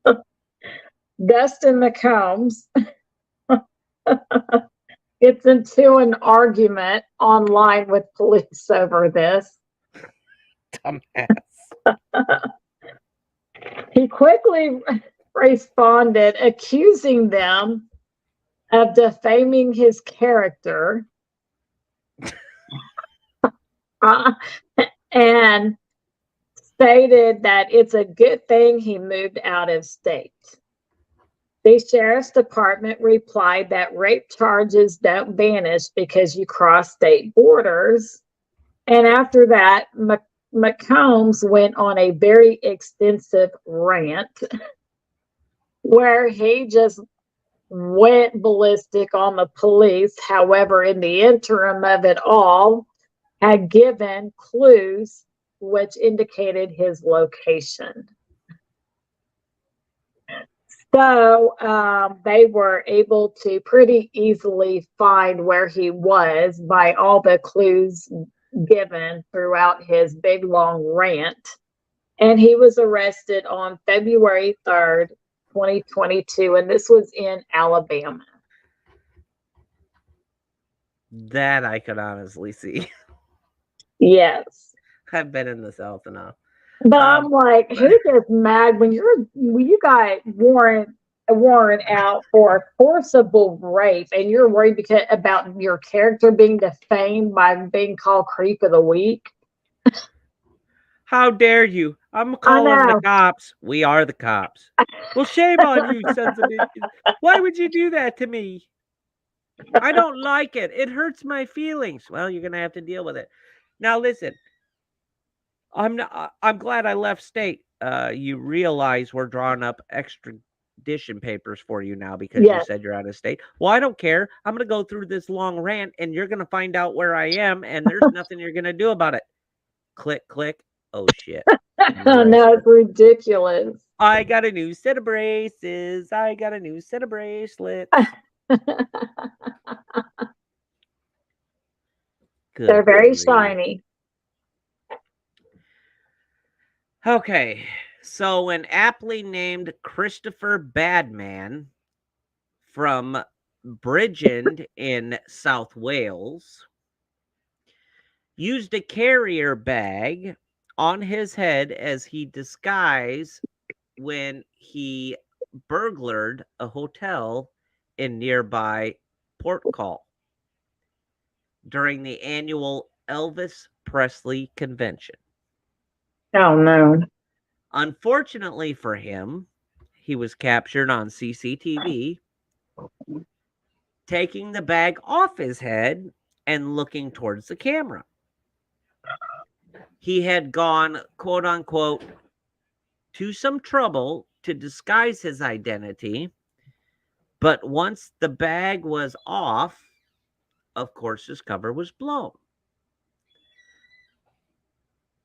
D: Dustin McCombs gets into an argument online with police over this.
C: Dumbass.
D: He quickly responded, accusing them of defaming his character and stated that it's a good thing he moved out of state. The sheriff's department replied that rape charges don't vanish because you cross state borders. And after that, McCombs went on a very extensive rant where he just went ballistic on the police. However, in the interim of it all, had given clues which indicated his location. So they were able to pretty easily find where he was by all the clues given throughout his big long rant. And he was arrested on February 3rd, 2022, and this was in Alabama.
C: That I could honestly see.
D: Yes.
C: I've been in the South enough.
D: But I'm like, who gets mad when you got warrant out for forcible rape and you're worried about your character being defamed by being called Creep of the Week?
C: How dare you? I'm calling the cops. We are the cops. Well, shame on you, sons of bitches. Why would you do that to me? I don't like it. It hurts my feelings. Well, you're gonna have to deal with it. Now, listen. I'm glad I left state. You realize we're drawing up extra addition papers for you now because you said you're out of state. Well, I don't care. I'm going to go through this long rant and you're going to find out where I am and there's nothing you're going to do about it. Click, click. Oh, shit.
D: Oh, no, it's ridiculous.
C: I got a new set of braces. I got a new set of bracelets.
D: They're very shiny.
C: Okay, so an aptly named Christopher Badman from Bridgend in South Wales used a carrier bag on his head as he disguised when he burglared a hotel in nearby Portugal during the annual Elvis Presley convention.
D: Oh, no.
C: Unfortunately for him, he was captured on CCTV taking the bag off his head and looking towards the camera. He had gone, quote unquote, to some trouble to disguise his identity, but once the bag was off, of course, his cover was blown.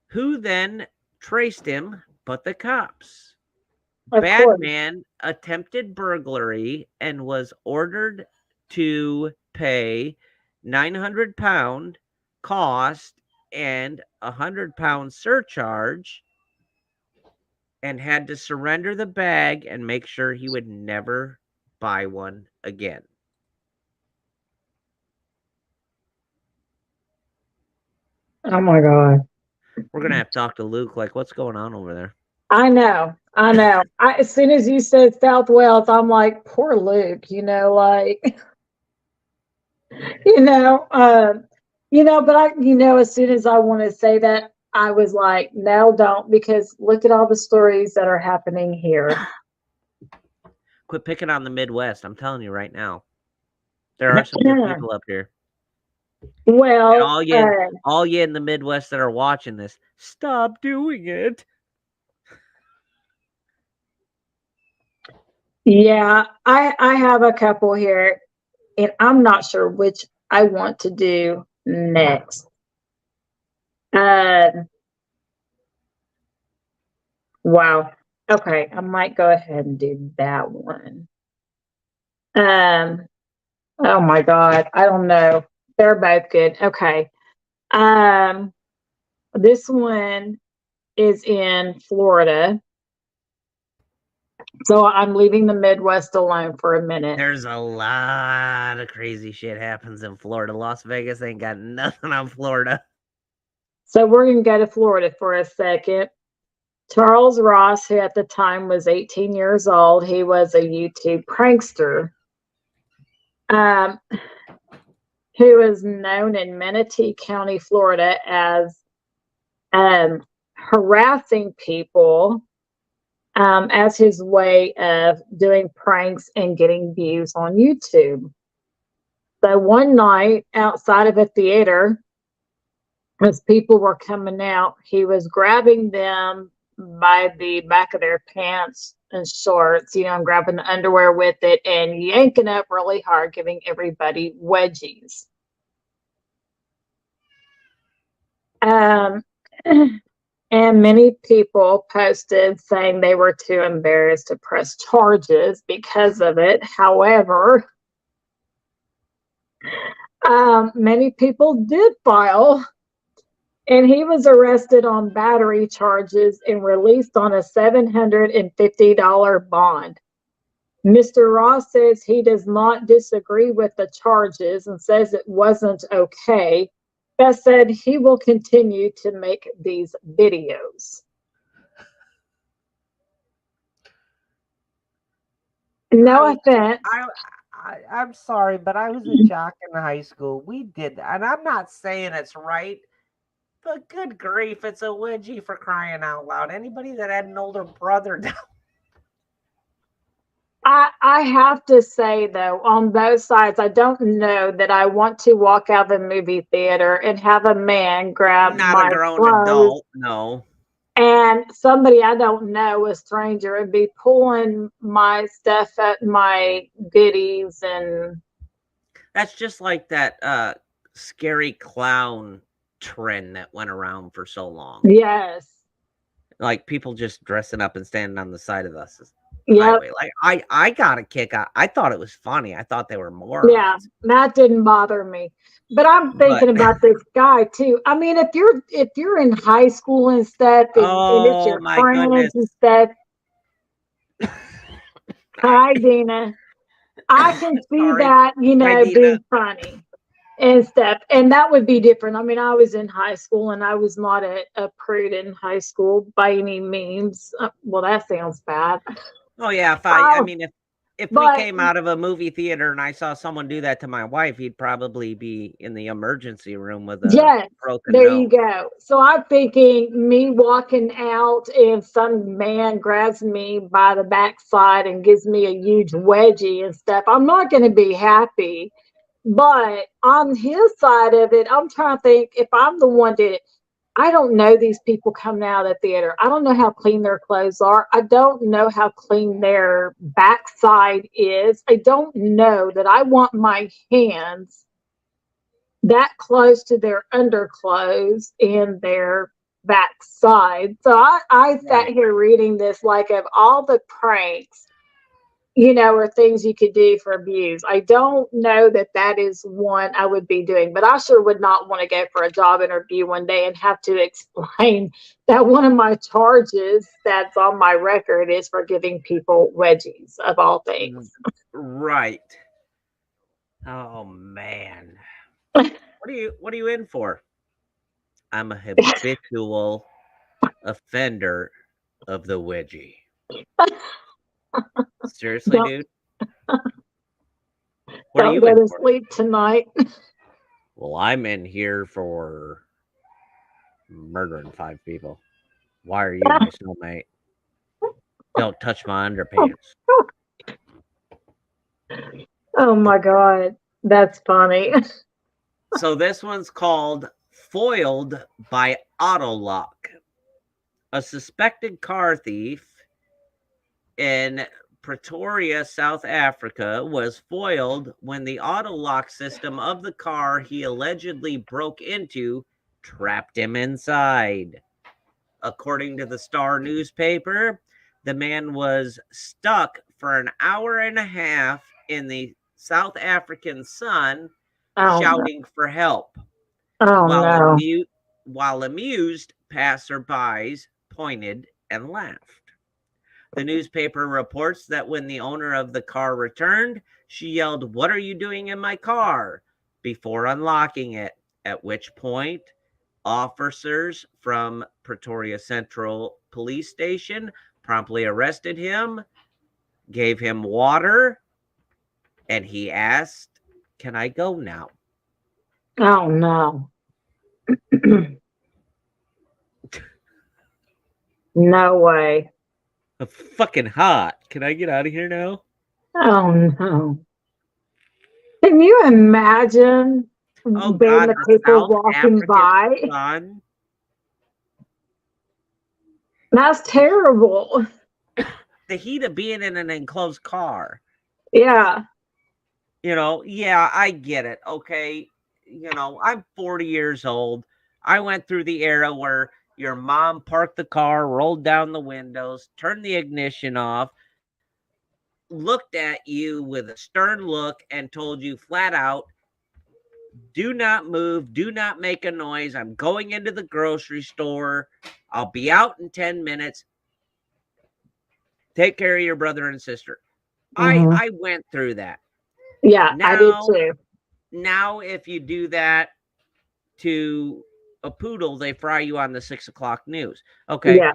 C: Who then traced him but the cops? Badman attempted burglary and was ordered to pay £900 cost and £100 surcharge and had to surrender the bag and make sure he would never buy one again.
D: Oh, my God.
C: We're going to have to talk to Luke, like, what's going on over there?
D: I know. As soon as you said South Wales, I'm like, poor Luke, like, but as soon as I want to say that, I was like, no, don't, because look at all the stories that are happening here.
C: Quit picking on the Midwest. I'm telling you right now. There are some good people up here.
D: Well,
C: and all you in the Midwest that are watching this, stop doing it.
D: Yeah, I have a couple here, and I'm not sure which I want to do next. Wow. Okay, I might go ahead and do that one. Oh my God, I don't know. They're both good. Okay. This one is in Florida. So I'm leaving the Midwest alone for a minute.
C: There's a lot of crazy shit happens in Florida. Las Vegas ain't got nothing on Florida.
D: So we're going to go to Florida for a second. Charles Ross, who at the time was 18 years old, he was a YouTube prankster, who is known in Manatee County, Florida, as harassing people as his way of doing pranks and getting views on YouTube. So one night outside of a theater, as people were coming out, he was grabbing them by the back of their pants and shorts, and grabbing the underwear with it and yanking up really hard, giving everybody wedgies. And many people posted saying they were too embarrassed to press charges because of it. However, many people did file, and he was arrested on battery charges and released on a $750 bond. Mr. Ross says he does not disagree with the charges and says it wasn't okay. That said, he will continue to make these videos. No offense.
C: I'm sorry, but I was a jock in high school. We did that. And I'm not saying it's right, but good grief, it's a wedgie for crying out loud. Anybody that had an older brother down.
D: I have to say, though, on both sides, I don't know that I want to walk out of the movie theater and have a man grab
C: Not
D: my
C: a grown
D: clothes
C: adult, no.
D: and somebody I don't know, a stranger, would be pulling my stuff at my goodies and
C: That's just like that scary clown trend that went around for so long.
D: yes.
C: Like people just dressing up and standing on the side of the
D: Yep.
C: highway. Like I got a kick out. I thought it was funny. I thought they were morons.
D: Yeah, that didn't bother me. But I'm thinking about this guy too. I mean, if you're in high school and stuff, and it's
C: Oh
D: your
C: my
D: friends
C: goodness.
D: and stuff. Hi, Dina. I can see
C: Sorry.
D: that,
C: Hi, Dina.
D: being funny and stuff. And that would be different. I mean, I was in high school and I was not a prude in high school by any means. Well, that sounds bad.
C: Oh yeah, I
D: Oh,
C: mean if we
D: but
C: came out of a movie theater and I saw someone do that to my wife, he'd probably be in the emergency room with a
D: yes,
C: broken
D: there
C: nose.
D: you go. So I'm thinking me walking out and some man grabs me by the backside and gives me a huge wedgie and stuff. I'm not going to be happy. But on his side of it, I'm trying to think if I'm the one did it. I don't know these people coming out of the theater. I don't know how clean their clothes are. I don't know how clean their backside is. I don't know that I want my hands that close to their underclothes and their backside. So I sat
C: Right.
D: here reading this like of all the pranks, or things you could do for abuse. I don't know that that is one I would be doing, but I sure would not want to go for a job interview one day and have to explain that one of my charges that's on my record is for giving people wedgies of all things.
C: Right. Oh man. What are you in for? I'm a habitual offender of the wedgie. Seriously,
D: Don't,
C: dude? What are
D: don't
C: you
D: go
C: in
D: to
C: for?
D: sleep tonight.
C: Well, I'm in here for murdering 5 people. Why are you my cellmate? Don't touch my underpants.
D: Oh my God. That's funny.
C: So this one's called Foiled by Auto Lock. A suspected car thief in Pretoria, South Africa, was foiled when the auto lock system of the car he allegedly broke into trapped him inside. According to the Star newspaper, the man was stuck for an hour and a half in the South African sun,
D: Oh,
C: shouting for help,
D: oh
C: while,
D: no.
C: while amused passerbys pointed and laughed. The newspaper reports that when the owner of the car returned, she yelled, "What are you doing in my car?" before unlocking it, at which point officers from Pretoria Central Police Station promptly arrested him, gave him water, and he asked, "Can I go now?"
D: Oh no. No way.
C: I'm fucking hot. Can I get out of here now?
D: Oh no. Can you imagine
C: Oh
D: being
C: God,
D: the
C: the
D: people
C: South
D: walking
C: African
D: by?
C: sun.
D: That's terrible.
C: The heat of being in an enclosed car.
D: Yeah.
C: Yeah, I get it. Okay. I'm 40 years old. I went through the era where your mom parked the car, rolled down the windows, turned the ignition off, looked at you with a stern look, and told you flat out, "Do not move, do not make a noise. I'm going into the grocery store. I'll be out in 10 minutes. Take care of your brother and sister."
D: Mhm.
C: I went through that.
D: Yeah, I did
C: Now,
D: too.
C: now if you do that to a poodle, they fry you on the 6 o'clock news. Okay.
D: Yeah.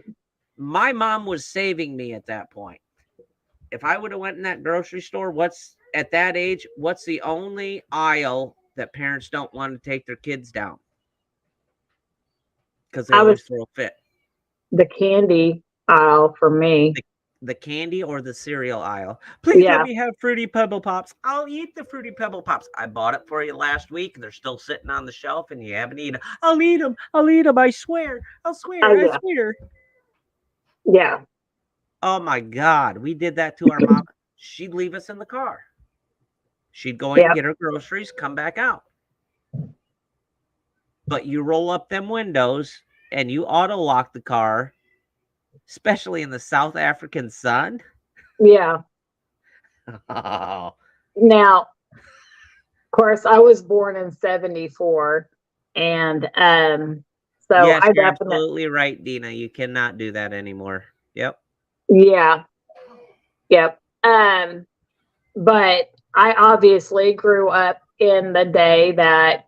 C: My mom was saving me at that point. If I would have went in that grocery store, at that age, what's the only aisle that parents don't want to take their kids down? Because they
D: I was
C: always throw a fit.
D: the candy aisle for me.
C: The candy or the cereal aisle. Please let
D: Yeah.
C: me have Fruity Pebble Pops. I'll eat the Fruity Pebble Pops. I bought it for you last week. They're still sitting on the shelf and you haven't eaten them. I'll eat them. I'll eat them. I swear. I'll swear.
D: Oh
C: I
D: yeah.
C: swear.
D: Yeah.
C: Oh my God. We did that to our mom. She'd leave us in the car. She'd go in,
D: Yeah.
C: get her groceries, come back out. But you roll up them windows and you auto lock the car, especially in the South African sun.
D: Yeah.
C: Oh,
D: Now, of course, I was born in 74. And so
C: yes,
D: I
C: you're
D: definitely,
C: absolutely right, Dina. You cannot do that anymore. Yep.
D: yeah. Yep. But I obviously grew up in the day that,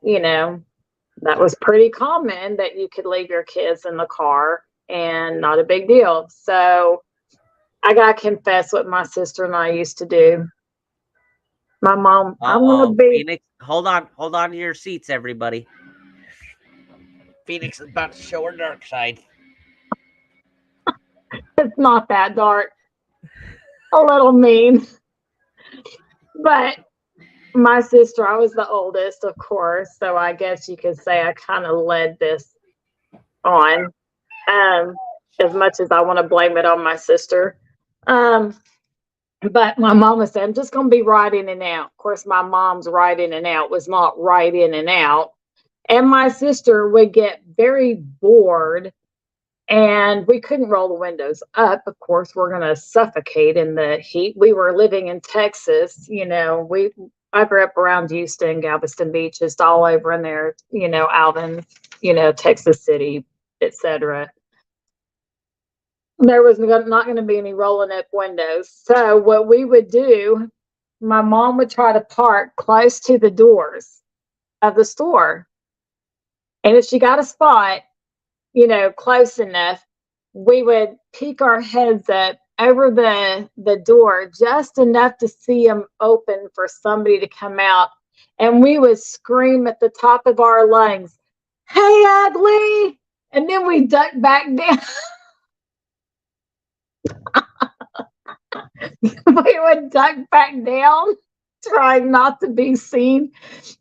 D: that was pretty common that you could leave your kids in the car and not a big deal. So I got to confess what my sister and I used to do. My mom, I'm going to
C: Uh-oh.
D: be,
C: Phoenix, hold on to your seats, everybody. Phoenix is about to show her dark side.
D: it's not that dark, a little mean. But my sister, I was the oldest, of course. So I guess you could say I kind of led this on. Um, as much as I want to blame it on my sister. Um, but my mama said, I'm just going to be right in and out. Of course, my mom's right in and out was not right in and out. And my sister would get very bored and we couldn't roll the windows up. Of course, we're going to suffocate in the heat. We were living in Texas, I grew up around Houston, Galveston Beach, just all over in there, Alvin, Texas City, etc. There was not going to be any rolling up windows. So what we would do, my mom would try to park close to the doors of the store. And if she got a spot, close enough, we would peek our heads up over the door just enough to see them open for somebody to come out. And we would scream at the top of our lungs, "Hey, ugly!" And then we duck back down. We would duck back down, trying not to be seen.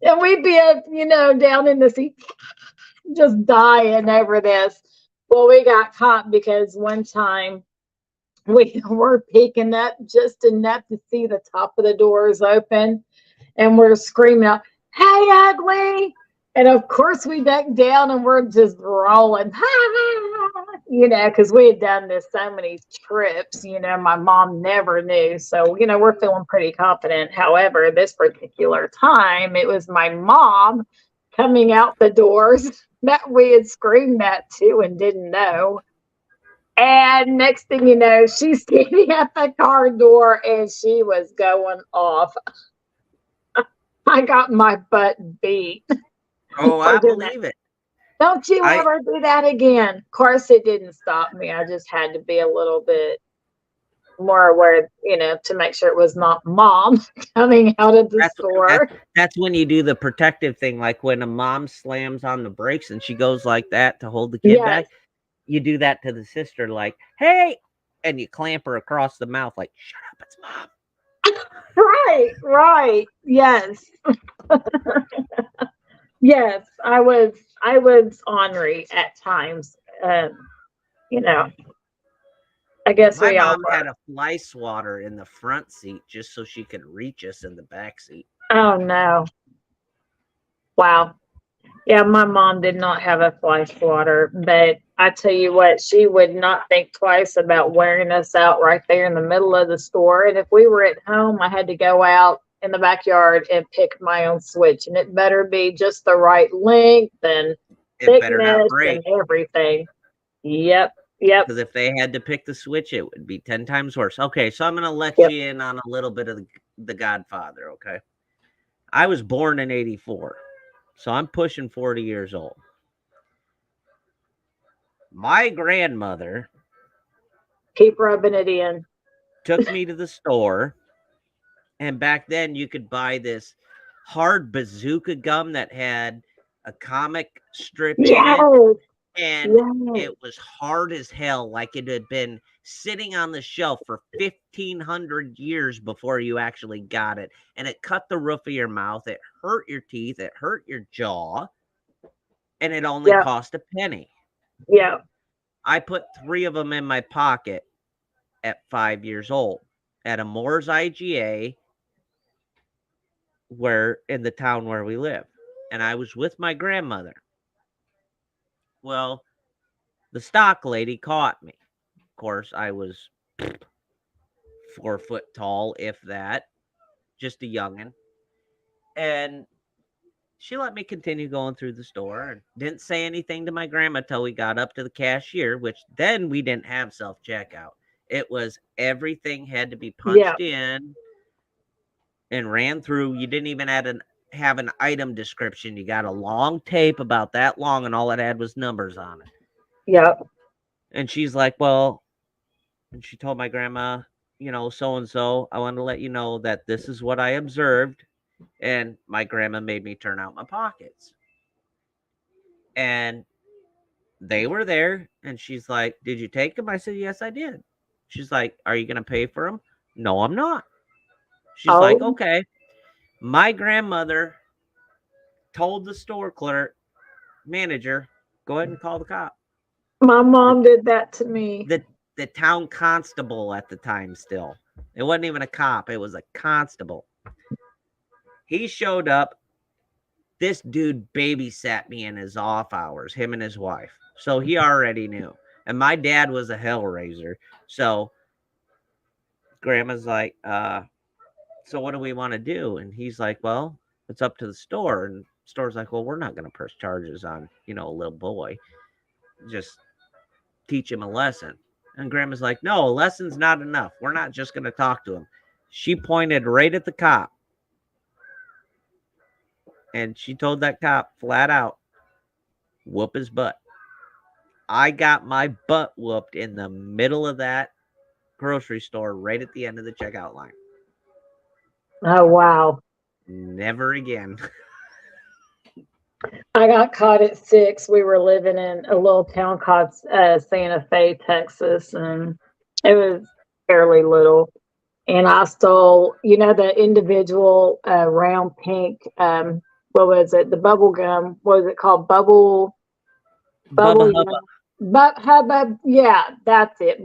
D: And we'd be up, down in the seat, just dying over this. Well, we got caught because one time we were peeking up just enough to see the top of the doors open. And we're screaming out, "Hey, ugly!" And of course, we ducked down and we're just rolling, because we had done this so many trips. My mom never knew. So, we're feeling pretty confident. However, this particular time, it was my mom coming out the doors that we had screamed at too and didn't know. And next thing you know, she's standing at the car door and she was going off. I got my butt beat.
C: Oh, I believe it.
D: Don't you ever do that again. Of course, it didn't stop me. I just had to be a little bit more aware, to make sure it was not mom coming out of the store.
C: That's when you do the protective thing, like when a mom slams on the brakes and she goes like that to hold the kid back. You do that to the sister, like, "Hey," and you clamp her across the mouth, like, "Shut up, it's mom."
D: Right. Yes. Yes, I was ornery at times. I guess
C: My
D: we all
C: mom
D: were.
C: had a fly swatter in the front seat just so she could reach us in the back seat.
D: Oh no. Wow. Yeah, my mom did not have a fly swatter, but I tell you what, she would not think twice about wearing us out right there in the middle of the store. And if we were at home, I had to go out in the backyard and pick my own switch. And it better be just the right length and thickness and everything. Yep.
C: Because if they had to pick the switch, it would be 10 times worse. Okay, so I'm going to let you in on a little bit of the Godfather, okay? I was born in 84, so I'm pushing 40 years old. My grandmother,
D: keep rubbing it in,
C: took me to the store, and back then you could buy this hard bazooka gum that had a comic strip in it. And it was hard as hell, like it had been sitting on the shelf for 1,500 years before you actually got it. And it cut the roof of your mouth. It hurt your teeth. It hurt your jaw. And it only cost a penny.
D: Yeah.
C: I put 3 of them in my pocket at 5 years old at a Moore's IGA where in the town where we live. And I was with my grandmother. Well, the stock lady caught me. Of course, I was 4 foot tall, if that, just a youngin'. And she let me continue going through the store and didn't say anything to my grandma till we got up to the cashier, which then we didn't have self checkout. It was everything had to be
D: Yeah.
C: punched in and ran through. You didn't even have an item description. You got a long tape about that long, and all it had was numbers on it.
D: Yep.
C: And she's like, well, and she told my grandma, so and so, I want to let you know that this is what I observed. And my grandma made me turn out my pockets. And they were there. And she's like, did you take them? I said, yes, I did. She's like, are you going to pay for them? No, I'm not. She's like,
D: Oh,
C: okay. My grandmother told the store clerk, manager, go ahead and call the cop.
D: my mom did that to me.
C: The town constable at the time still. It wasn't even a cop. It was a constable. He showed up. This dude babysat me in his off hours, him and his wife. So he already knew. And my dad was a hellraiser. So grandma's like, so what do we want to do? And he's like, well, it's up to the store. And the store's like, well, we're not going to press charges on, a little boy. Just teach him a lesson. And grandma's like, no, a lesson's not enough. We're not just going to talk to him. She pointed right at the cop. And she told that cop flat out, whoop his butt. I got my butt whooped in the middle of that grocery store right at the end of the checkout line.
D: Oh, wow.
C: Never again.
D: I got caught at 6. We were living in a little town called Santa Fe, Texas, and it was fairly little. And I stole, the individual round pink, what was it? The bubble gum. What was it called? Bubble
C: Bubba
D: gum.
C: Hubba.
D: But hubbub, yeah, that's it.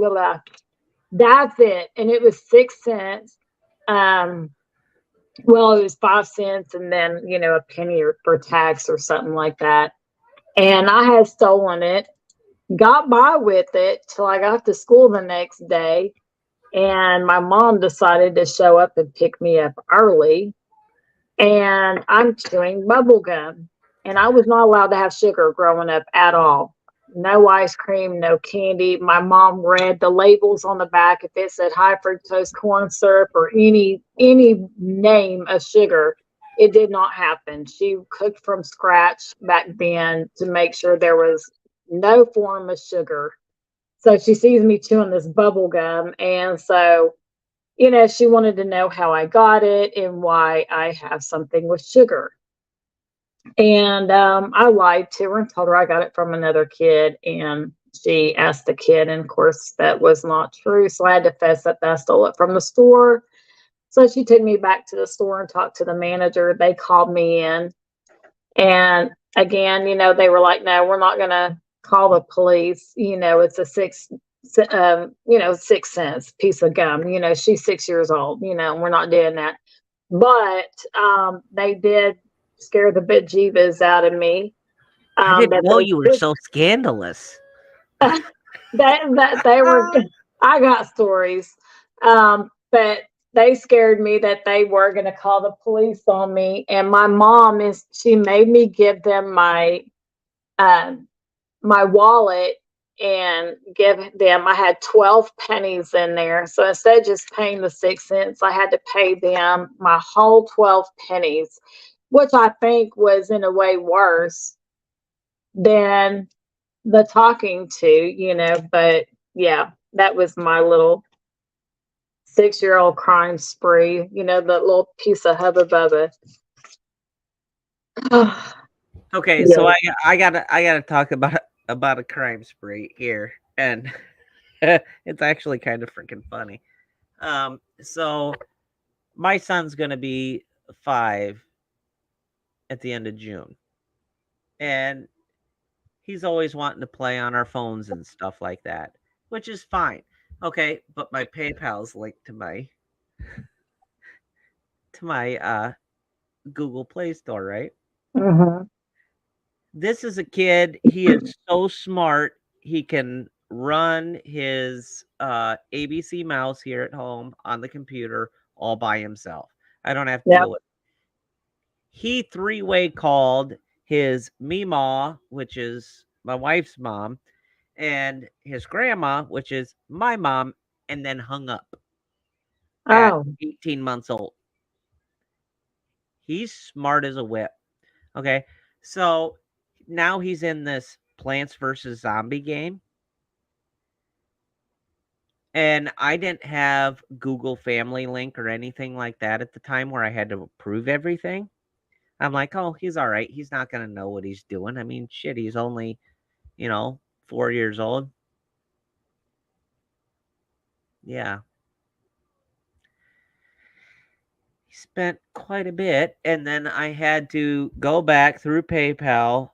D: That's it. And it was 6 cents. Well, it was 5 cents and then, a penny for tax or something like that. And I had stolen it, got by with it till I got to school the next day. And my mom decided to show up and pick me up early. And I'm chewing bubble gum. And I was not allowed to have sugar growing up at all. No ice cream, no candy. My mom read the labels on the back. If it said high fructose corn syrup or any name of sugar, it did not happen. She cooked from scratch back then to make sure there was no form of sugar. So she sees me chewing this bubble gum. And so, she wanted to know how I got it and why I have something with sugar. And I lied to her and told her I got it from another kid. And she asked the kid, and of course, that was not true. So I had to fess up that I stole it from the store. So she took me back to the store and talked to the manager. They called me in. And again, they were like, no, we're not going to call the police. It's a 6 cents piece of gum. She's 6 years old, we're not doing that. But they did scare the bejeebus out of me.
C: I didn't know you were so scandalous.
D: that they were. I got stories, but they scared me that they were going to call the police on me. And my mom she made me give them my wallet and give them. I had 12 pennies in there, so instead of just paying the 6 cents, I had to pay them my whole 12 pennies, which I think was in a way worse than the talking to, but yeah, that was my little 6-year-old crime spree, the little piece of hubba bubba.
C: Okay,
D: Yeah.
C: so I gotta talk about a crime spree here, and it's actually kind of freaking funny. So my son's gonna be 5 at the end of June, and he's always wanting to play on our phones and stuff like that, which is fine. Okay, but my PayPal's linked to my Google Play Store, right?
D: Mm-hmm.
C: This is a kid, he is so smart, he can run his ABC mouse here at home on the computer all by himself. I don't have to
D: Yep.
C: deal with it. He three-way called his Meemaw, which is my wife's mom, and his grandma, which is my mom, and then hung up at
D: Oh,
C: 18 months old. He's smart as a whip. Okay. So now he's in this Plants vs. Zombie game. And I didn't have Google Family Link or anything like that at the time where I had to approve everything. I'm like, oh, he's all right. He's not going to know what he's doing. I mean, shit, he's only, 4 years old. Yeah. He spent quite a bit. And then I had to go back through PayPal,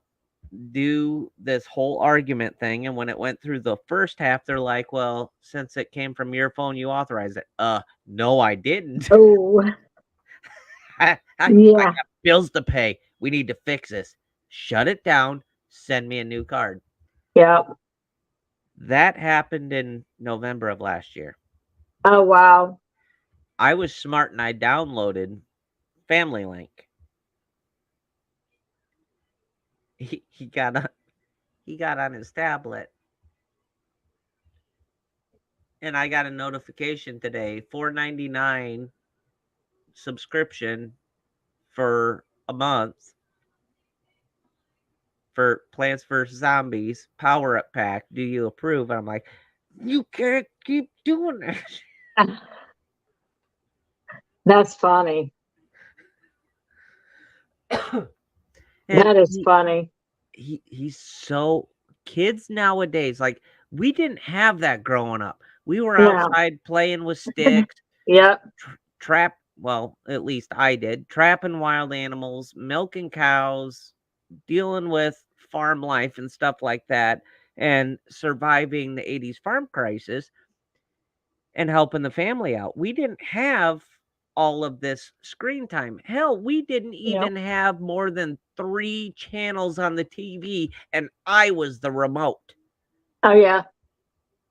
C: do this whole argument thing. And when it went through the first half, they're like, well, since it came from your phone, you authorized it. No, I didn't.
D: oh,
C: I
D: yeah.
C: got bills to pay. We need to fix this. Shut it down. Send me a new card.
D: Yep.
C: That happened in November of last year.
D: Oh, wow.
C: I was smart and I downloaded Family Link. He got on his tablet. And I got a notification today, $4.99 subscription for a month for Plants vs. Zombies Power Up Pack. Do you approve? And I'm like, you can't keep doing that.
D: That's funny. That is funny.
C: He's so kids nowadays, like we didn't have that growing up. We were
D: No.
C: outside playing with sticks,
D: Yep.
C: trap. Well, at least I did, trapping wild animals, milking cows, dealing with farm life and stuff like that, and surviving the 80s farm crisis and helping the family out. We didn't have all of this screen time. Hell, we didn't even have more than 3 channels on the TV, and I was the remote.
D: Oh, yeah.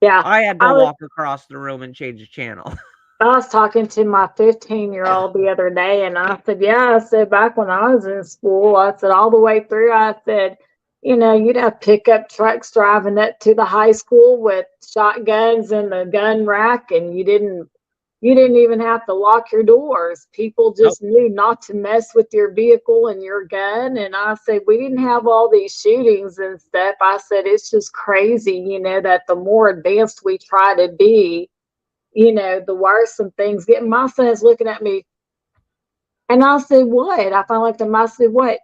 D: Yeah.
C: I had to walk across the room and change the channel.
D: I was talking to my 15-year-old the other day, and I said, yeah, I said, back when I was in school, I said, all the way through, I said, you'd have pickup trucks driving up to the high school with shotguns in the gun rack, and you didn't even have to lock your doors. People just knew not to mess with your vehicle and your gun. And I said, we didn't have all these shootings and stuff. I said, it's just crazy, that the more advanced we try to be, the worse some things get. My son's looking at me, and I said, what? I finally looked at him. I said, what?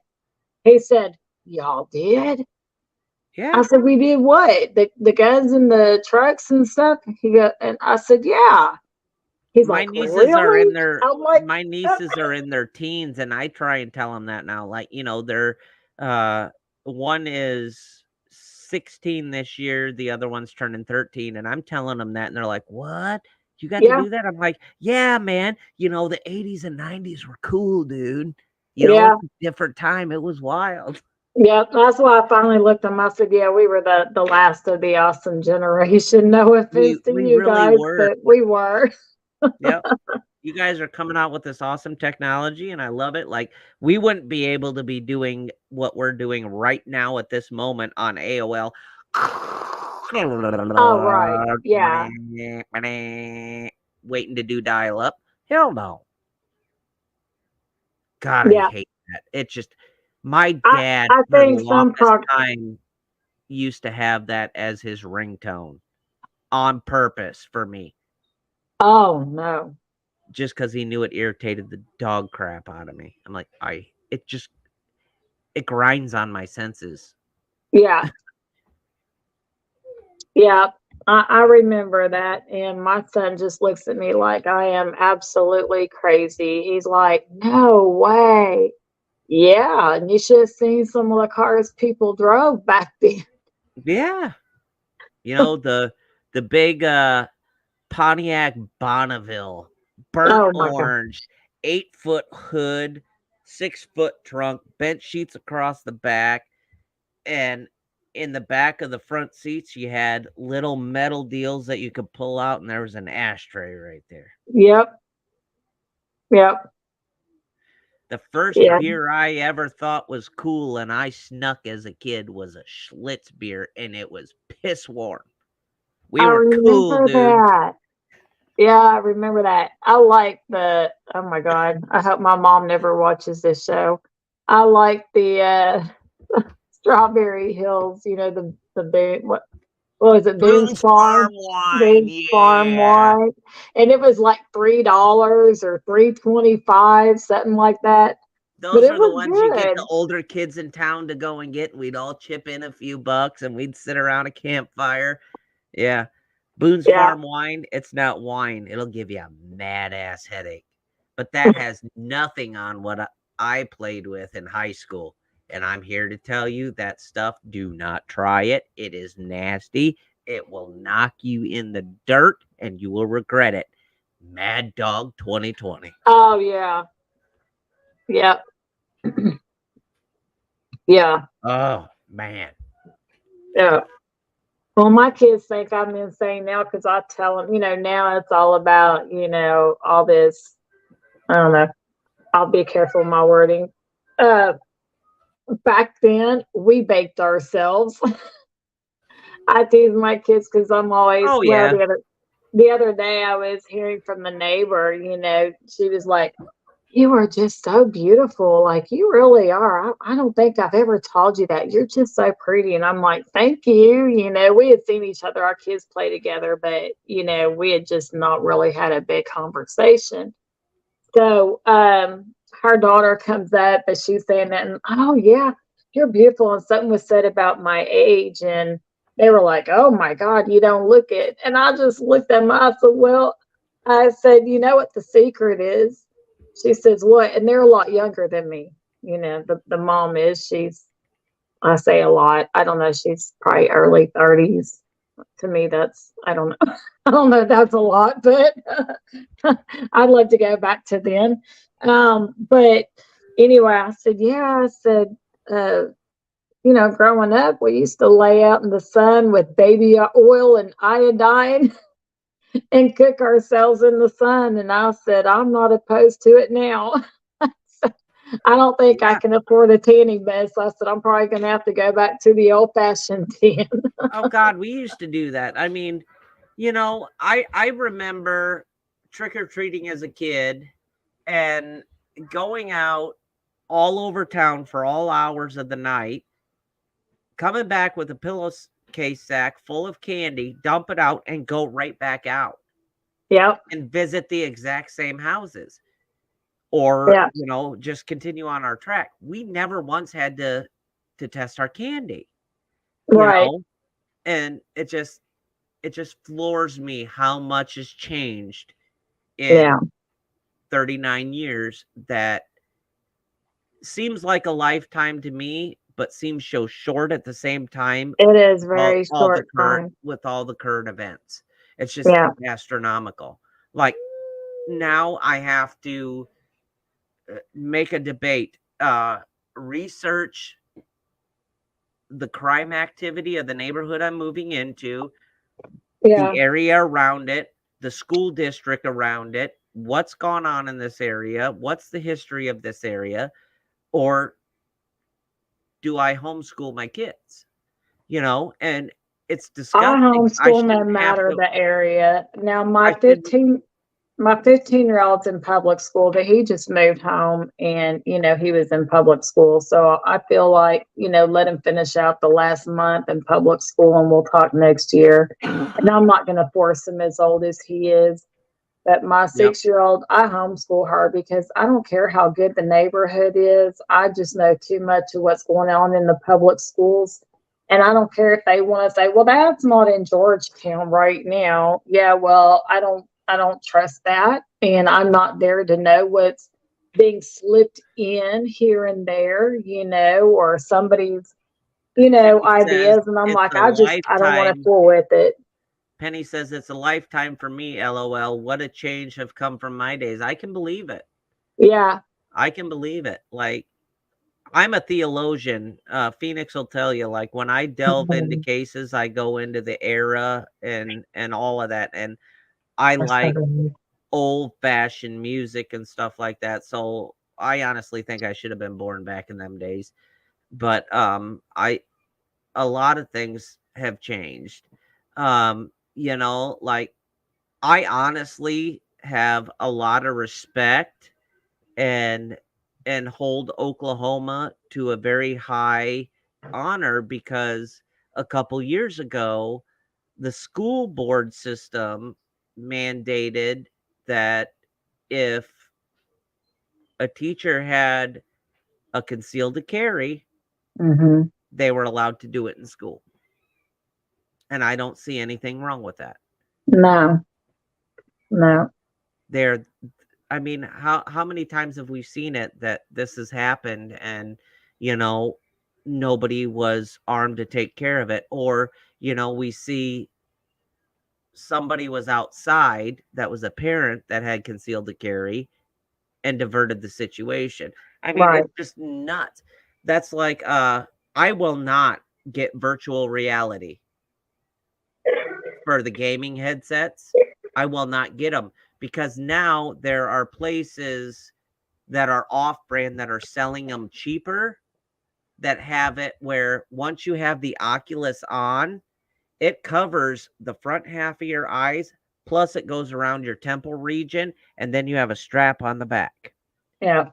D: He said, y'all did?
C: Yeah.
D: I said, we did what? The guns and the trucks and stuff? And I said, yeah. He's
C: my
D: like,
C: nieces
D: really?
C: are in their
D: like,
C: my nieces are in their teens, and I try and tell them that now. Like, they're one is 16 this year, the other one's turning 13, and I'm telling them that, and they're like, what? You got to do that? I'm like, yeah, man. The 80s and 90s were cool, dude. It's a different time. It was wild.
D: Yeah, that's why I finally looked at them. I said, yeah, we were the last of the awesome generation. No offense to you
C: really
D: guys,
C: were.
D: but we were.
C: Yep. You guys are coming out with this awesome technology, and I love it. Like, we wouldn't be able to be doing what we're doing right now at this moment on AOL.
D: Oh, right. Yeah.
C: Waiting to do dial up. Hell no. God, I hate that. It's just my dad
D: I
C: for
D: think
C: the longest time used to have that as his ringtone on purpose for me.
D: Oh, no.
C: Just because he knew it irritated the dog crap out of me. I'm like, it grinds on my senses.
D: Yeah. Yeah. I remember that. And my son just looks at me like I am absolutely crazy. He's like, no way. Yeah, and you should have seen some of the cars people drove back then.
C: Yeah. You know, the big Pontiac Bonneville, burnt
D: Oh my God.
C: orange, 8-foot hood, 6-foot trunk, bent sheets across the back, and in the back of the front seats you had little metal deals that you could pull out, and there was an ashtray right there.
D: Yep. Yep.
C: The first
D: Yeah.
C: beer I ever thought was cool and I snuck as a kid was a Schlitz beer, and it was piss warm. We
D: I
C: were cool,
D: remember
C: dude.
D: that. Yeah, I remember that. I like oh my God. I hope my mom never watches this show. I like the Strawberry Hills, the what was it, Boone's
C: Boone's Farm
D: Farm?
C: wine,
D: Boone's Farm
C: yeah.
D: wine. And it was like $3 or $3.25, something like that. But
C: Those
D: it
C: are the
D: was
C: ones you get the
D: good.
C: older kids in town to go and get, and we'd all chip in a few bucks and we'd sit around a campfire. Yeah. Boone's
D: Yeah.
C: Farm wine, it's not wine. It'll give you a mad ass headache. But that has nothing on what I played with in high school. And I'm here to tell you that stuff, do not try it. It is nasty. It will knock you in the dirt and you will regret it. Mad Dog 2020.
D: Oh yeah. Yeah. Yeah.
C: Oh, man.
D: Yeah. Well, my kids think I'm insane now because I tell them, now it's all about, all this. I don't know. I'll be careful with my wording. Back then, we baked ourselves. I tease my kids because I'm always,
C: Oh, yeah.
D: the other day I was hearing from the neighbor, she was like, "You are just so beautiful. Like, you really are. I don't think I've ever told you that. You're just so pretty." And I'm like, "Thank you." We had seen each other, our kids play together, but, we had just not really had a big conversation. So, her daughter comes up, but she's saying that, and oh, yeah, you're beautiful. And something was said about my age, and they were like, "Oh my God, you don't look it." And I just looked at them. I said, "Well," I said, "You know what the secret is?" She says, "What?" And they're a lot younger than me. The mom is, I say a lot. I don't know. She's probably early 30s. To me, I don't know. I don't know if that's a lot, but I'd love to go back to then. But anyway, I said, yeah, I said, growing up, we used to lay out in the sun with baby oil and iodine and cook ourselves in the sun. And I said, I'm not opposed to it now. I don't think I
C: Yeah.
D: can afford a tanning bed. So I said, I'm probably going to have to go back to the old fashioned tan.
C: Oh, God, we used to do that. I mean, I remember trick-or-treating as a kid and going out all over town for all hours of the night, coming back with a pillowcase sack full of candy, dump it out, and go right back out
D: Yep.
C: and visit the exact same houses. Or,
D: Yeah.
C: just continue on our track. We never once had to test our candy,
D: Right.
C: and it just floors me how much has changed in
D: Yeah.
C: 39 years. That seems like a lifetime to me, but seems so short at the same time.
D: It is
C: all,
D: very
C: all the
D: short
C: current
D: time.
C: with all the current events. It's just
D: Yeah.
C: astronomical. Like, now I have to make a debate, research the crime activity of the neighborhood I'm moving into,
D: Yeah.
C: the area around it, the school district around it, what's gone on in this area, what's the history of this area, or do I homeschool my kids? And it's
D: I
C: disgusting. I
D: homeschool no
C: shouldn't have
D: matter
C: to.
D: the area. Now
C: I shouldn't.
D: my 15-year-old's in public school, but he just moved home and, he was in public school. So I feel like, let him finish out the last month in public school and we'll talk next year. And I'm not going to force him as old as he is. But my
C: Yep.
D: 6-year-old, I homeschool her because I don't care how good the neighborhood is. I just know too much of what's going on in the public schools. And I don't care if they want to say, well, that's not in Georgetown right now. Yeah, well, I don't trust that. And I'm not there to know what's being slipped in here and there, or somebody's,
C: Penny says
D: ideas. And I'm
C: it's
D: like,
C: a
D: I don't want to
C: lifetime.
D: fool with it.
C: Penny says it's a lifetime for me. LOL. What a change have come from my days. I can believe it.
D: Yeah.
C: I can believe it. Like, I'm a theologian. Phoenix will tell you, like, when I delve into cases, I go into the era and all of that. And I like old fashioned music and stuff like that. So I honestly think I should have been born back in them days. But a lot of things have changed. Like, I honestly have a lot of respect and hold Oklahoma to a very high honor, because a couple years ago the school board system mandated that if a teacher had a concealed carry, they were allowed to do it in school. And I don't see anything wrong with that.
D: No.
C: I mean, how many times have we seen it that this has happened and, nobody was armed to take care of it? Or, we see somebody was outside that was a parent that had concealed the carry and diverted the situation. I mean,
D: Right.
C: it's just nuts. That's like, I will not get virtual reality for the gaming headsets. I will not get them, because now there are places that are off brand that are selling them cheaper, that have it where once you have the Oculus on, it covers the front half of your eyes, plus it goes around your temple region, and then you have a strap on the back.
D: Yeah.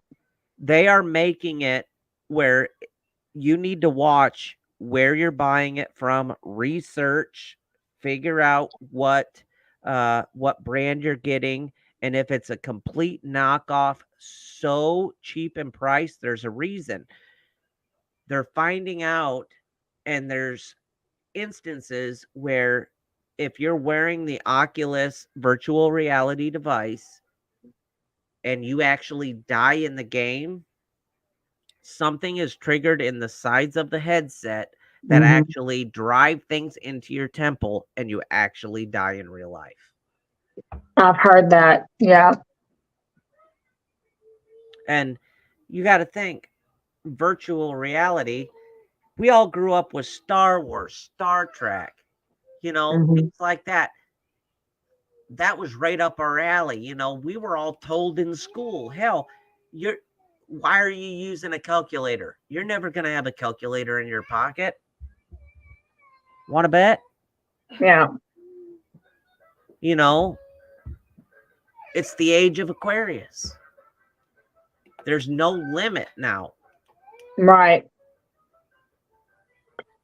C: They are making it where you need to watch where you're buying it from, research, figure out what brand you're getting, and if it's a complete knockoff, so cheap in price, there's a reason. They're finding out, and there's instances where if you're wearing the Oculus virtual reality device and you actually die in the game, something is triggered in the sides of the headset that actually drive things into your temple, and you actually die in real life.
D: I've heard that. Yeah.
C: And you got to think, virtual reality, we all grew up with Star Wars, Star Trek, things like that. That was right up our alley. We were all told in school, hell, why are you using a calculator? You're never going to have a calculator in your pocket. Want to bet?
D: Yeah.
C: It's the age of Aquarius. There's no limit now.
D: Right.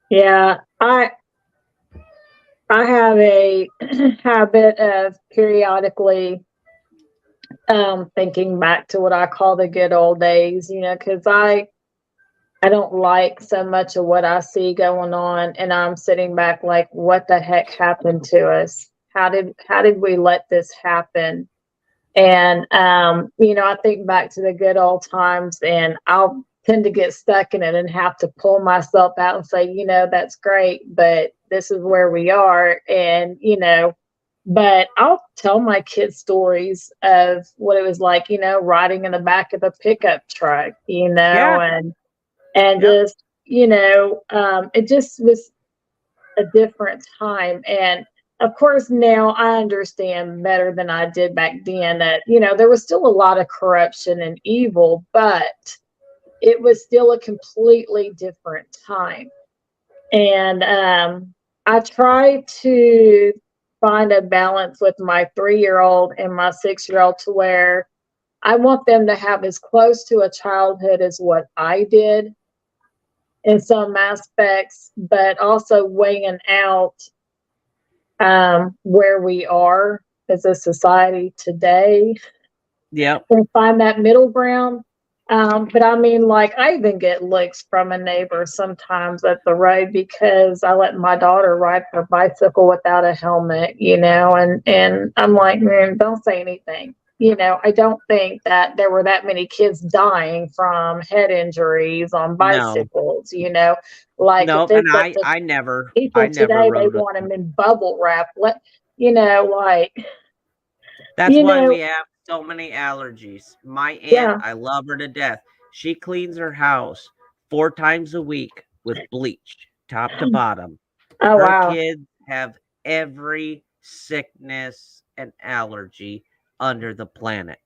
D: Yeah. I have a habit of periodically thinking back to what I call the good old days, because I don't like so much of what I see going on, and I'm sitting back like, what the heck happened to us? How did we let this happen? And I think back to the good old times, and I'll tend to get stuck in it and have to pull myself out and say, that's great, but this is where we are. And but I'll tell my kids stories of what it was like, riding in the back of a pickup truck, and just, it just was a different time. And of course, now I understand better than I did back then that, there was still a lot of corruption and evil, but it was still a completely different time. And I try to find a balance with my 3-year-old and my 6-year-old to where I want them to have as close to a childhood as what I did in some aspects, but also weighing out where we are as a society today.
C: Yeah.
D: And find that middle ground. But I mean, like, I even get looks from a neighbor sometimes at the road because I let my daughter ride her bicycle without a helmet, and I'm like, man, don't say anything. I don't think that there were that many kids dying from head injuries on
C: No,
D: bicycles, like
C: no,
D: if
C: and
D: but the
C: I
D: people
C: never
D: today, they
C: rode a.
D: want them in bubble wrap. Like,
C: That's
D: you
C: why
D: know,
C: we have so many allergies. My aunt,
D: yeah.
C: I love her to death. She cleans her house 4 times a week with bleach, top to bottom.
D: Oh,
C: Her
D: wow.
C: kids have every sickness and allergy under the planet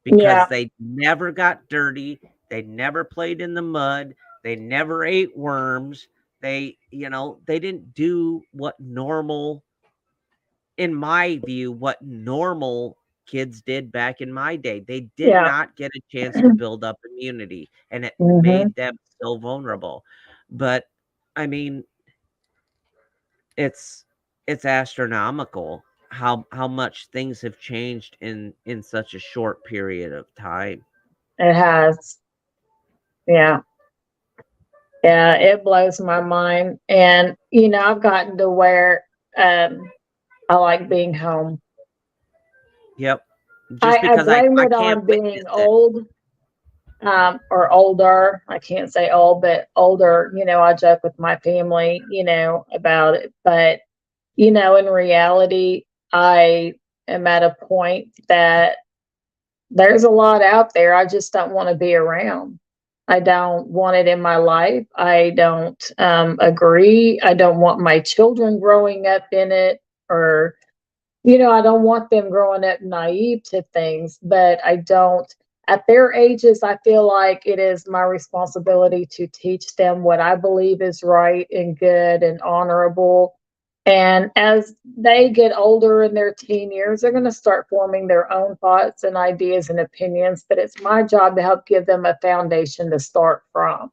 C: because
D: Yeah.
C: they never got dirty, they never played in the mud, they never ate worms. They didn't do what normal, in my view, what normal kids did back in my day. They did
D: Yeah.
C: not get a chance to build up immunity, and it
D: Hmm.
C: made them so vulnerable. But I mean, it's it's astronomical how much things have changed in such a short period of time.
D: It has. Yeah. Yeah. It blows my mind. And, I've gotten to where I like being home.
C: Yep.
D: I,
C: Just
D: I
C: because
D: blame
C: I
D: it
C: can't
D: on being
C: witness it.
D: old, or older. I can't say old, but older. I joke with my family, about it. But, in reality, I am at a point that there's a lot out there I just don't want to be around. I don't want it in my life. I don't agree. I don't want my children growing up in it, or I don't want them growing up naive to things, but I don't, at their ages, I feel like it is my responsibility to teach them what I believe is right and good and honorable. And as they get older in their teen years, they're going to start forming their own thoughts and ideas and opinions, but it's my job to help give them a foundation to start from.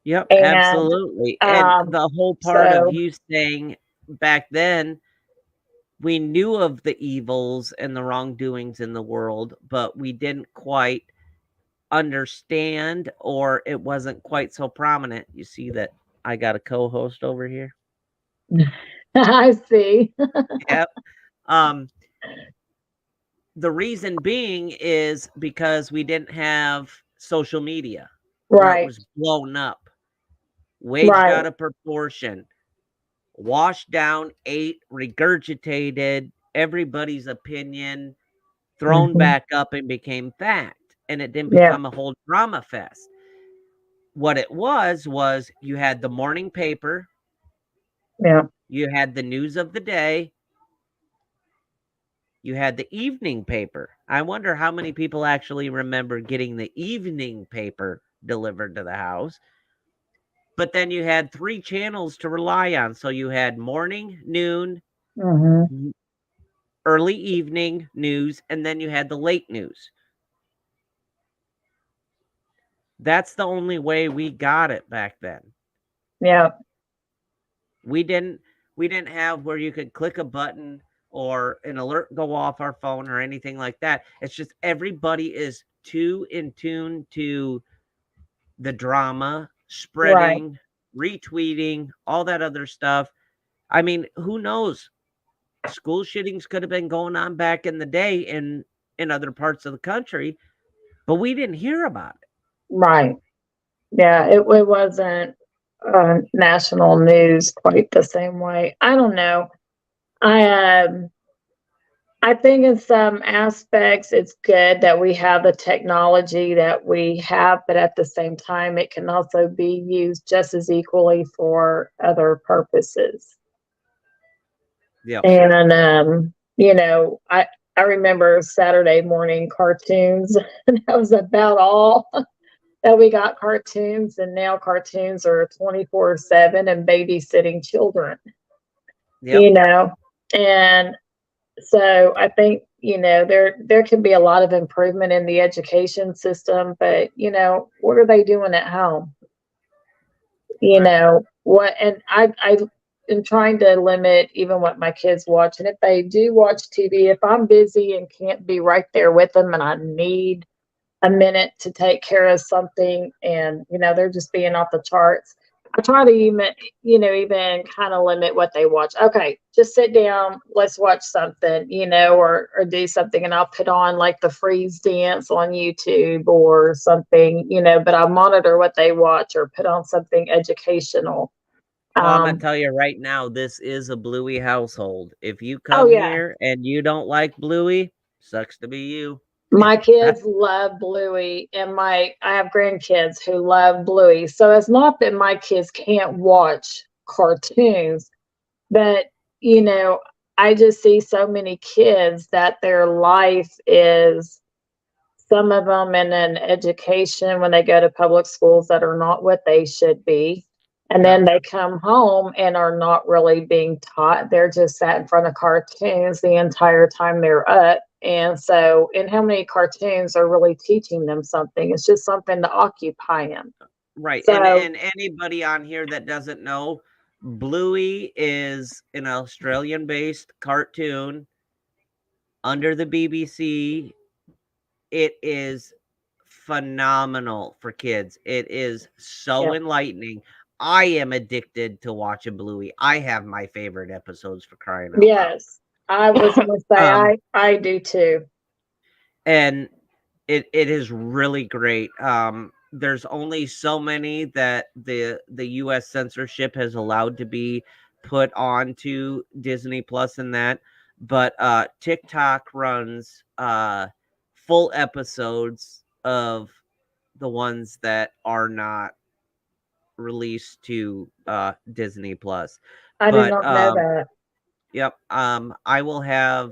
C: Yep,
D: And
C: absolutely. And
D: um,
C: the whole part of
D: so,
C: you saying back then we knew of the evils and the wrongdoings in the world, but we didn't quite understand, or it wasn't quite so prominent. You see that I got a co-host over here?
D: I see.
C: Yep. Um, the reason being is because we didn't have social media where it
D: Right,
C: was blown up, waged
D: right.
C: out of proportion, washed down, ate, regurgitated everybody's opinion, thrown
D: Hmm.
C: back up and became fact. And it didn't
D: Yeah,
C: become a whole drama fest. What it was you had the morning paper,
D: yeah.
C: you had the news of the day, you had the evening paper. I wonder how many people actually remember getting the evening paper delivered to the house. But then you had 3 channels to rely on. So you had morning, noon,
D: Hmm.
C: early evening news, and then you had the late news. That's the only way we got it back then.
D: Yeah,
C: We didn't we didn't have where you could click a button or an alert go off our phone or anything like that. It's just everybody is too in tune to the drama,
D: right,
C: spreading, retweeting, all that other stuff. I mean, who knows? School shootings could have been going on back in the day in other parts of the country, but we didn't hear about it.
D: right. Yeah, it wasn't national news quite the same way. I don't know. I um I think in some aspects it's good that we have the technology that we have, but at the same time, it can also be used just as equally for other purposes.
C: Yep.
D: And I remember Saturday morning cartoons, and that was about all that we got cartoons, and now cartoons are 24/7 and babysitting children,
C: Yep.
D: you know. And so I think, there can be a lot of improvement in the education system, but what are they doing at home?
C: Right.
D: What, and I am trying to limit even what my kids watch. And if they do watch TV, if I'm busy and can't be right there with them and I need a minute to take care of something and they're just being off the charts, I try to even kind of limit what they watch. Okay, just sit down, let's watch something, or do something, and I'll put on like the freeze dance on YouTube or something, but I monitor what they watch or put on something educational.
C: Well, I'm gonna tell you right now, this is a Bluey household. If you
D: Oh
C: come
D: yeah.
C: here and you don't like Bluey, sucks to be you.
D: My kids love Bluey, and I have grandkids who love Bluey. So it's not that my kids can't watch cartoons, but I just see so many kids that their life is, some of them in an education when they go to public schools that are not what they should be. And then they come home and are not really being taught. They're just sat in front of cartoons the entire time they're up. And how many cartoons are really teaching them something? It's just something to occupy them.
C: Right.
D: So,
C: and anybody on here that doesn't know, Bluey is an Australian-based cartoon under the BBC. It is phenomenal for kids. It is so enlightening. I am addicted to watching Bluey. I have my favorite episodes, for crying out loud.
D: yes, I was going to say I do too.
C: And it is really great. There's only so many that the US censorship has allowed to be put onto Disney Plus and that, but TikTok runs full episodes of the ones that are not released to Disney Plus.
D: I did not know that.
C: Yep. I will have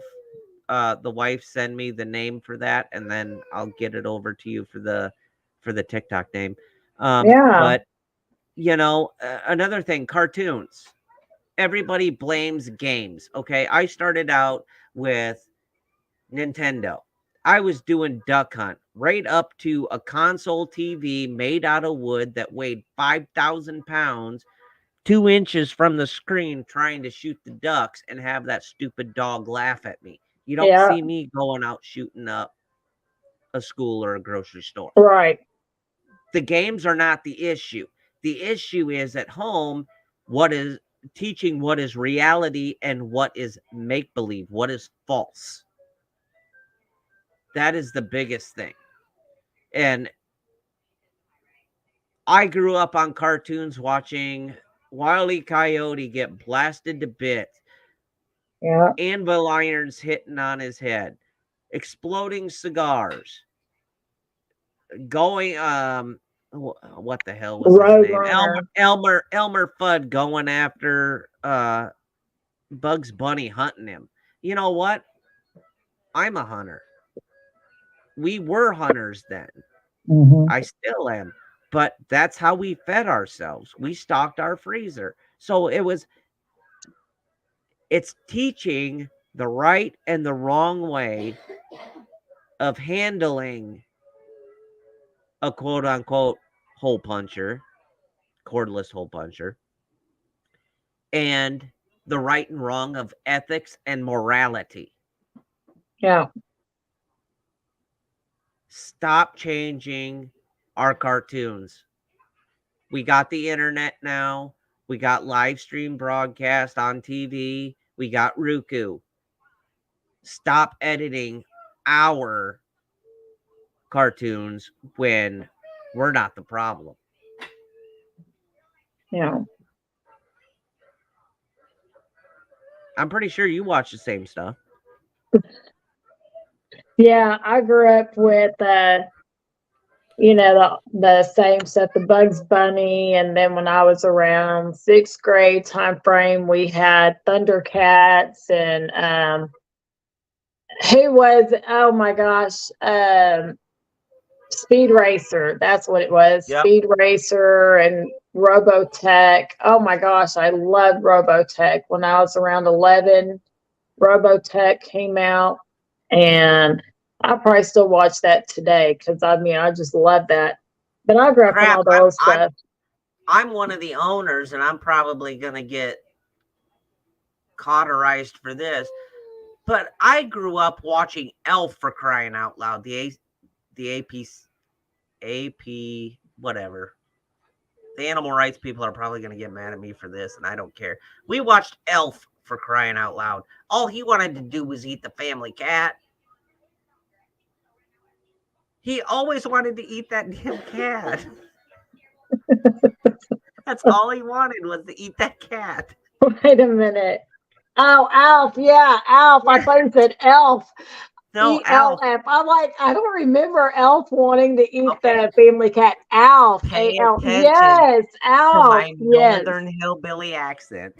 C: the wife send me the name for that, and then I'll get it over to you for the TikTok name. But another thing, cartoons. Everybody blames games. Okay, I started out with Nintendo. I was doing Duck Hunt right up to a console TV made out of wood that weighed 5,000 pounds, 2 inches from the screen, trying to shoot the ducks and have that stupid dog laugh at me. You don't see me going out shooting up a school or a grocery store.
D: Right.
C: The games are not the issue. The issue is at home, what is teaching what is reality and what is make-believe, what is false. That is the biggest thing. And I grew up on cartoons watching Wile E. Coyote get blasted to bits.
D: Yeah.
C: Anvil irons hitting on his head. Exploding cigars. Going, what the hell was his name? Elmer Fudd going after Bugs Bunny hunting him. You know what? I'm a hunter. We were hunters then.
D: Mm-hmm.
C: I still am. But that's how we fed ourselves. We stocked our freezer. So it's teaching the right and the wrong way of handling a quote unquote hole puncher, cordless hole puncher, and the right and wrong of ethics and morality.
D: Yeah.
C: Stop changing our cartoons. We got the internet now. We got live stream broadcast on TV. We got Roku. Stop editing our cartoons when we're not the problem.
D: Yeah.
C: I'm pretty sure you watch the same stuff.
D: Yeah, I grew up with the same stuff, the Bugs Bunny, and then when I was around 6th grade time frame, we had Thundercats and who was, oh my gosh, Speed Racer. That's what it was.
C: Yep.
D: Speed Racer and Robotech. Oh my gosh, I loved Robotech. When I was around 11, Robotech came out, and I probably still watch that today because I just love that. But I grew up on all the old stuff.
C: I'm one of the owners, and I'm probably going to get cauterized for this. But I grew up watching Elf, for crying out loud. The AP whatever. The animal rights people are probably going to get mad at me for this, and I don't care. We watched Elf, for crying out loud. All he wanted to do was eat the family cat. He always wanted to eat that damn cat. That's all he wanted was to eat that cat.
D: Wait a minute. Oh, Alf. Yeah, Alf. I thought you said Elf.
C: No, Alf.
D: ELF. I'm like, I don't remember Elf wanting to eat
C: Okay.
D: the family cat. Alf.
C: Pay
D: A-L.
C: attention
D: Yes,
C: to
D: Alf.
C: my
D: Yes.
C: northern hillbilly accent.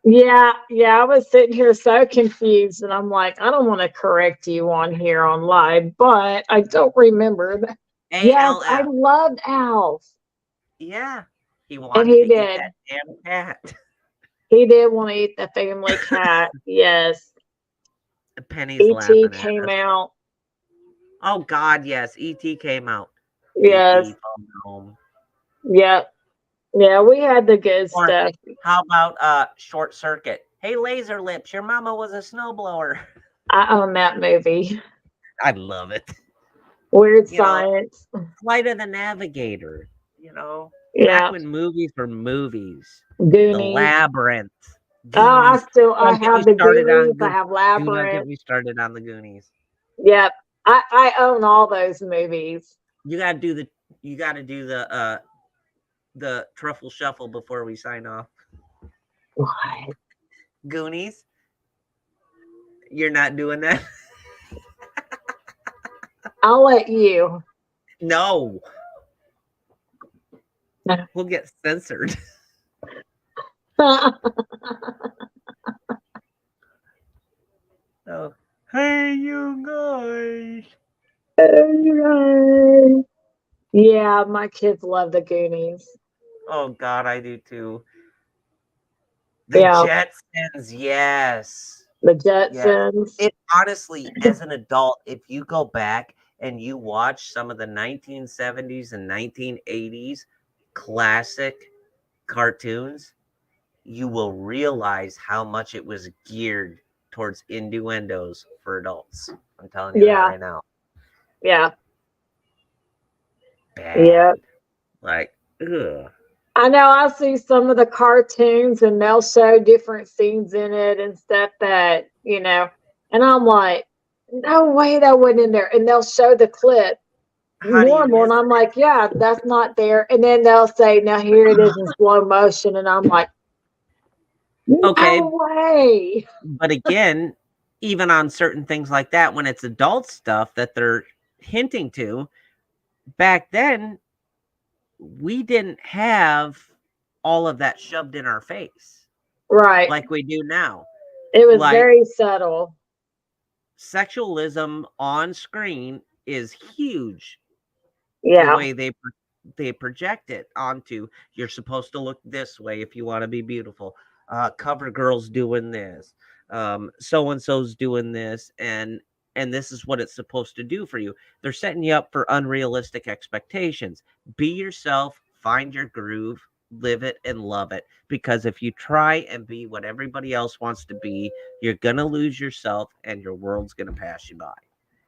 D: Yeah, I was sitting here so confused, and I'm like, I don't want to correct you on here on live, but I don't remember that. Yes, I
C: ALF.
D: loved Alf.
C: Yeah. He
D: And
C: wanted
D: he
C: to eat
D: did.
C: that damn cat.
D: He did want to eat the family cat. Yes.
C: Penny's
D: E.T.
C: laughing at
D: came
C: us.
D: out.
C: Oh, God, yes. E.T. came out.
D: Yes.
C: E.T. phone home.
D: Yep. Yeah, we had the good
C: Or
D: stuff.
C: how about Short Circuit? Hey, Laser Lips, your mama was a snowblower.
D: I own that movie.
C: I love it.
D: Weird
C: You know,
D: Science.
C: Flight of the Navigator. You know,
D: Yeah.
C: back when movies were movies. The
D: Goonies.
C: Labyrinth.
D: Oh, I
C: Don't get
D: have
C: me
D: the
C: started on
D: Goonies. I have
C: Do not get
D: Labyrinth.
C: me started on the Goonies.
D: Yep. I own all those movies.
C: You gotta do the truffle shuffle before we sign off.
D: What?
C: Goonies? You're not doing that?
D: I'll let you.
C: No.
D: No.
C: We'll get censored.
D: Oh,
C: Oh. Hey, you guys.
D: right. Yeah, my kids love the Goonies.
C: Oh, God, I do too. The
D: Yeah.
C: Jetsons, yes.
D: The Jetsons.
C: It honestly, as an adult, if you go back and you watch some of the 1970s and 1980s classic cartoons, you will realize how much it was geared towards innuendos for adults. I'm telling you that right now.
D: Yeah.
C: Bad.
D: Yeah.
C: Like, ugh.
D: I know I see some of the cartoons and they'll show different scenes in it and stuff that, and I'm like, no way that wasn't in there. And they'll show the clip
C: How do you
D: normal. And
C: miss
D: I'm like, yeah, that's not there. And then they'll say, now here it is in slow motion. And I'm like,
C: Okay.
D: no way.
C: But again, even on certain things like that, when it's adult stuff that they're hinting to, back then, we didn't have all of that shoved in our face.
D: Right.
C: Like we do now.
D: It was very subtle.
C: Sexualism on screen is huge.
D: Yeah.
C: The way they project it onto, you're supposed to look this way if you want to be beautiful. Cover girl's doing this. So-and-so's doing this. And this is what it's supposed to do for you. They're setting you up for unrealistic expectations. Be yourself, find your groove, live it and love it. Because if you try and be what everybody else wants to be, you're going to lose yourself and your world's going to pass you by.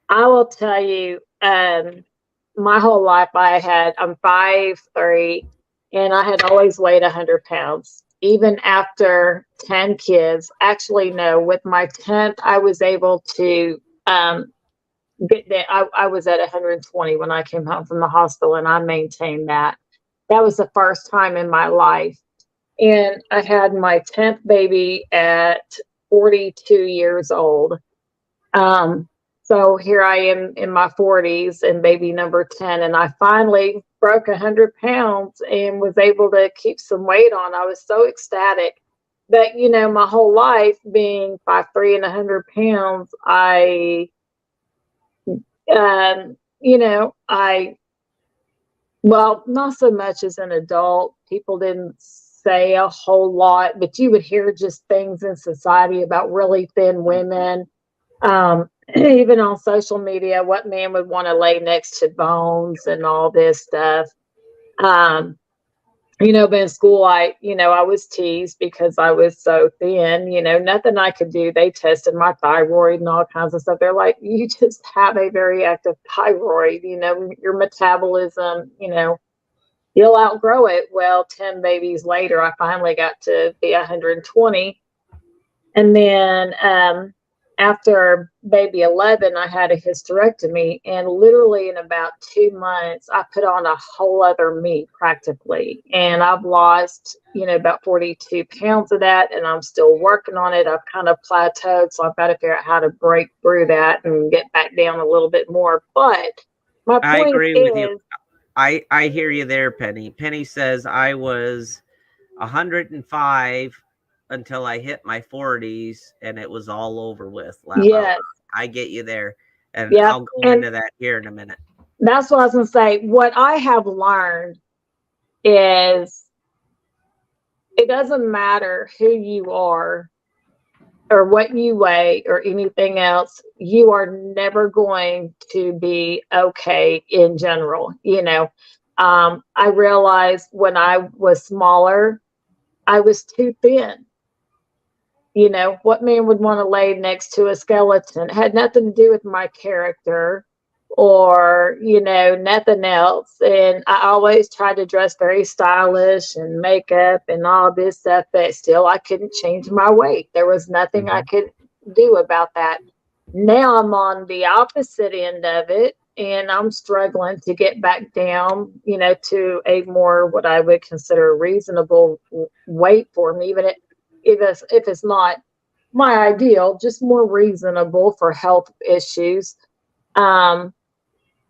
D: I will tell you, my whole life I'm 5'3", and I had always weighed 100 pounds. Even after 10 kids, actually, no, with my 10th, I was able to get there. I was at 120 when I came home from the hospital, and I maintained that. That was the first time in my life. And I had my 10th baby at 42 years old. So here I am in my 40s and baby number 10, and I finally broke 100 pounds and was able to keep some weight on. I was so ecstatic. But, my whole life being 5'3" and 100 pounds, well, not so much as an adult. People didn't say a whole lot, but you would hear just things in society about really thin women. Even on social media, what man would want to lay next to bones and all this stuff. But in school, I was teased because I was so thin, nothing I could do. They tested my thyroid and all kinds of stuff. They're like, you just have a very active thyroid, your metabolism, you'll outgrow it. Well, 10 babies later, I finally got to be 120. And then after baby 11, I had a hysterectomy. And literally in about 2 months, I put on a whole other me practically. And I've lost, about 42 pounds of that. And I'm still working on it. I've kind of plateaued. So I've got to figure out how to break through that and get back down a little bit more. But my
C: I
D: point
C: agree with you.
D: is,
C: I hear you there, Penny. Penny says I was 105 until I hit my 40s and it was all over with. Laugh out
D: yes,
C: loud. I get you there. And
D: yep.
C: I'll go
D: And
C: into that here in a minute.
D: that's what I was going to say. What I have learned is it doesn't matter who you are or what you weigh or anything else, you are never going to be okay in general. I realized when I was smaller, I was too thin. What man would want to lay next to a skeleton? It had nothing to do with my character or, nothing else. And I always tried to dress very stylish and makeup and all this stuff, but still I couldn't change my weight. There was nothing I could do about that. Now I'm on the opposite end of it and I'm struggling to get back down, to a more what I would consider a reasonable weight for me, even if it's not my ideal, just more reasonable for health issues.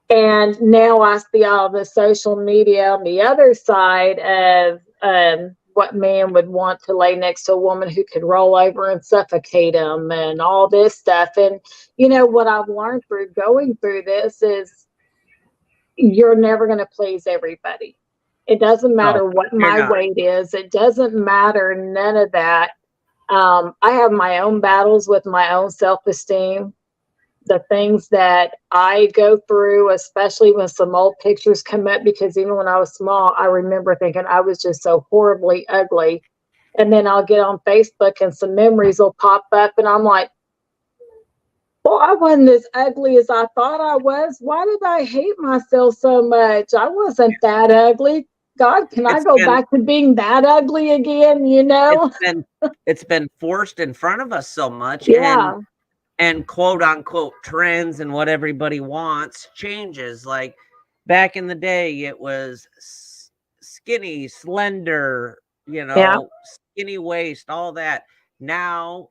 D: And now I see all the social media on the other side of what man would want to lay next to a woman who could roll over and suffocate him and all this stuff. And, what I've learned through going through this is you're never going to please everybody. It doesn't matter what my weight is. It doesn't matter, none of that. I have my own battles with my own self-esteem. The things that I go through, especially when some old pictures come up, because even when I was small, I remember thinking I was just so horribly ugly. And then I'll get on Facebook and some memories will pop up and I'm like, well, I wasn't as ugly as I thought I was. Why did I hate myself so much? I wasn't that ugly. God, can I go back to being that ugly again?
C: It's been forced in front of us so much.
D: Yeah.
C: And quote unquote trends and what everybody wants changes. Like back in the day, it was skinny, slender, skinny waist, all that. Now,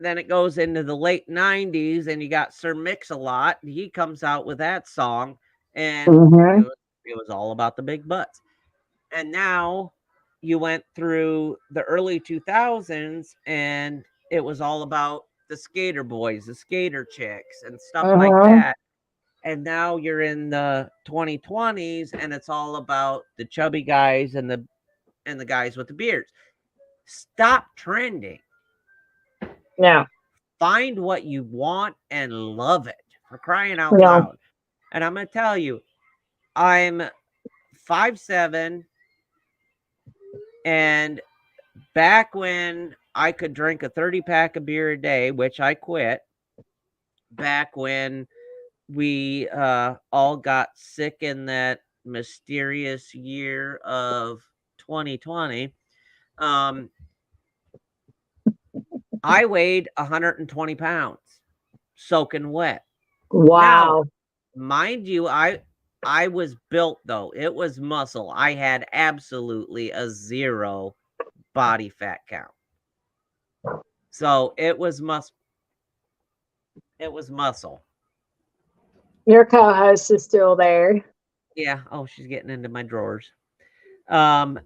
C: then it goes into the late 90s and you got Sir Mix-a-Lot. He comes out with that song and it was all about the big butts. And now you went through the early 2000s and it was all about the skater boys, the skater chicks and stuff like that. And now you're in the 2020s and it's all about the chubby guys and the guys with the beards. Stop trending.
D: Yeah.
C: Find what you want and love it, for crying out loud. And I'm going to tell you, I'm 5'7", and back when I could drink a 30-pack of beer a day, which I quit, back when we all got sick in that mysterious year of 2020, I weighed 120 pounds, soaking wet.
D: Wow.
C: Now, mind you, I was built, though. It was muscle. I had absolutely a 0 body fat count. So it was muscle. It was muscle.
D: Your co-host is still there.
C: Yeah. Oh, she's getting into my drawers. Eliana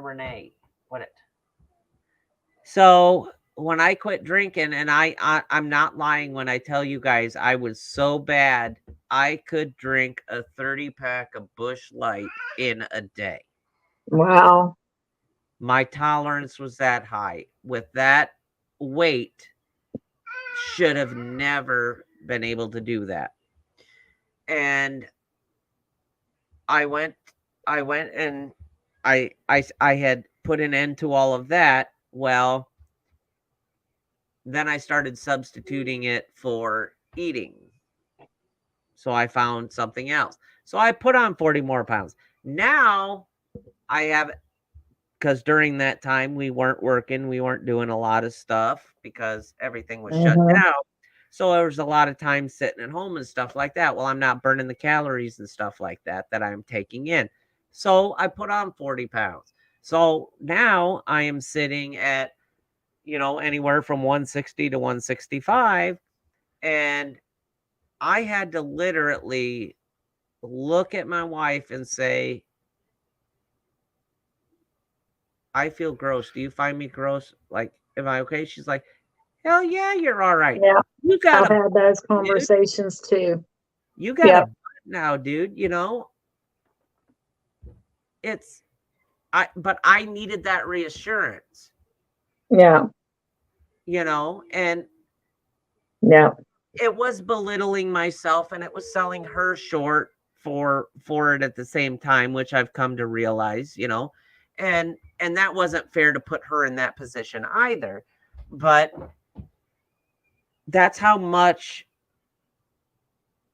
C: Renee. What it? So when I quit drinking, and I'm not lying when I tell you guys I was so bad, I could drink a 30-pack of Busch Light in a day.
D: Wow.
C: My tolerance was that high. With that weight, should have never been able to do that. And I went and I had put an end to all of that. Well, then I started substituting it for eating. So I found something else. So I put on 40 more pounds. Now I have, because during that time we weren't working, we weren't doing a lot of stuff because everything was shut down. So there was a lot of time sitting at home and stuff like that. Well, I'm not burning the calories and stuff like that I'm taking in. So I put on 40 pounds. So now I am sitting at, anywhere from 160 to 165. And I had to literally look at my wife and say, I feel gross. Do you find me gross? Like, am I okay? She's like, hell yeah, you're all right.
D: Yeah.
C: You got
D: I've had those conversations too.
C: You got a butt now, dude. But I needed that reassurance.
D: Yeah.
C: And
D: yeah.
C: It was belittling myself and it was selling her short for it at the same time, which I've come to realize, and that wasn't fair to put her in that position either. But that's how much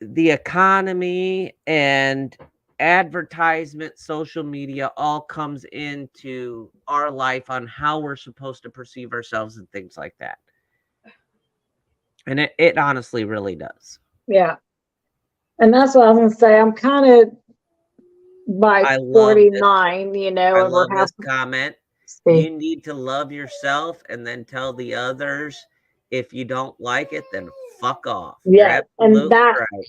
C: the economy and advertisement, social media, all comes into our life on how we're supposed to perceive ourselves and things like that. And it honestly really does.
D: Yeah. And that's what I was going to say. I'm kind of by 49,
C: I love this comment. You need to love yourself and then tell the others. If you don't like it, then fuck off.
D: Yeah. And that, right.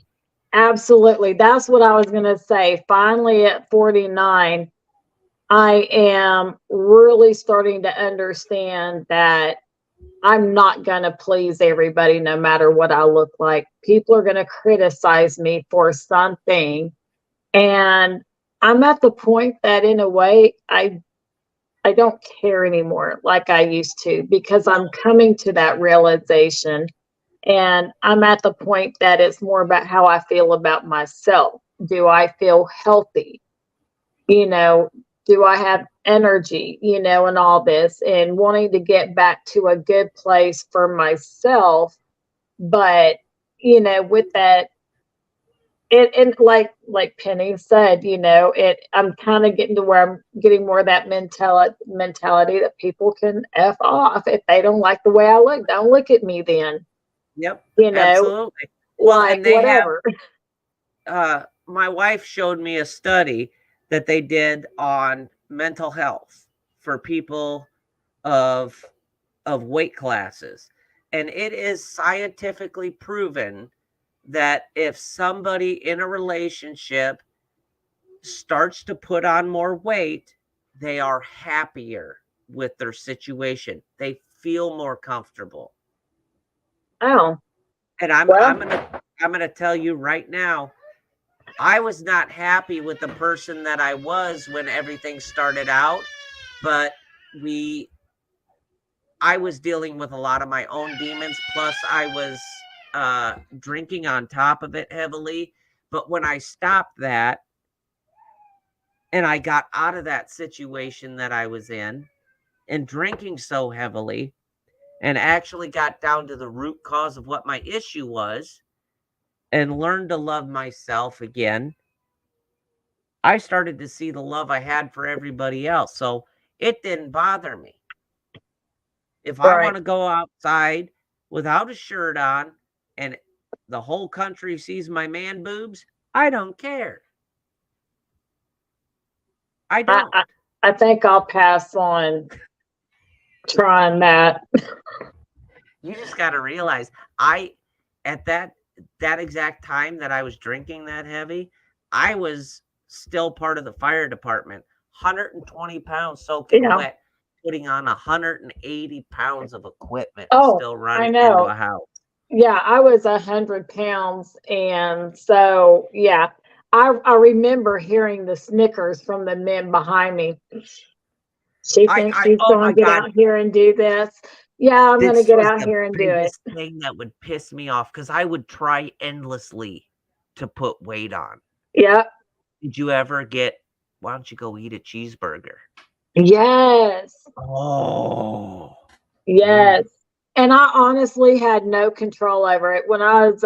D: Absolutely. That's what I was going to say. Finally, at 49, I am really starting to understand that I'm not going to please everybody, no matter what I look like. People are going to criticize me for something. And I'm at the point that, in a way, I don't care anymore like I used to, because I'm coming to that realization. And I'm at the point that it's more about how I feel about myself. Do I feel healthy? Do I have energy, and all this, and wanting to get back to a good place for myself. But, with that, and like Penny said, I'm kind of getting to where I'm getting more of that mentality that people can F off. If they don't like the way I look, don't look at me then.
C: Yep. Absolutely. Well,
D: like,
C: and they
D: whatever.
C: My wife showed me a study that they did on mental health for people of weight classes. And it is scientifically proven that if somebody in a relationship starts to put on more weight, they are happier with their situation. They feel more comfortable.
D: Oh.
C: And I'm gonna tell you right now, I was not happy with the person that I was when everything started out, but I was dealing with a lot of my own demons. Plus I was drinking on top of it heavily. But when I stopped that and I got out of that situation that I was in and drinking so heavily and actually got down to the root cause of what my issue was and learned to love myself again, I started to see the love I had for everybody else. So it didn't bother me. If I want to go outside without a shirt on and the whole country sees my man boobs, I don't care. I don't.
D: I think I'll pass on trying that.
C: You just got to realize, at that exact time that I was drinking that heavy, I was still part of the fire department, 120 pounds soaking wet, putting on 180 pounds of equipment, still running into a house.
D: Yeah, I was 100 pounds. And so, yeah, I remember hearing the snickers from the men behind me. She thinks she's going to get out here and do this. Yeah, I'm going to get out here and do it.
C: This thing that would piss me off, because I would try endlessly to put weight on.
D: Yep.
C: Did you ever get, why don't you go eat a cheeseburger?
D: Yes.
C: Oh.
D: Yes. And I honestly had no control over it. When I was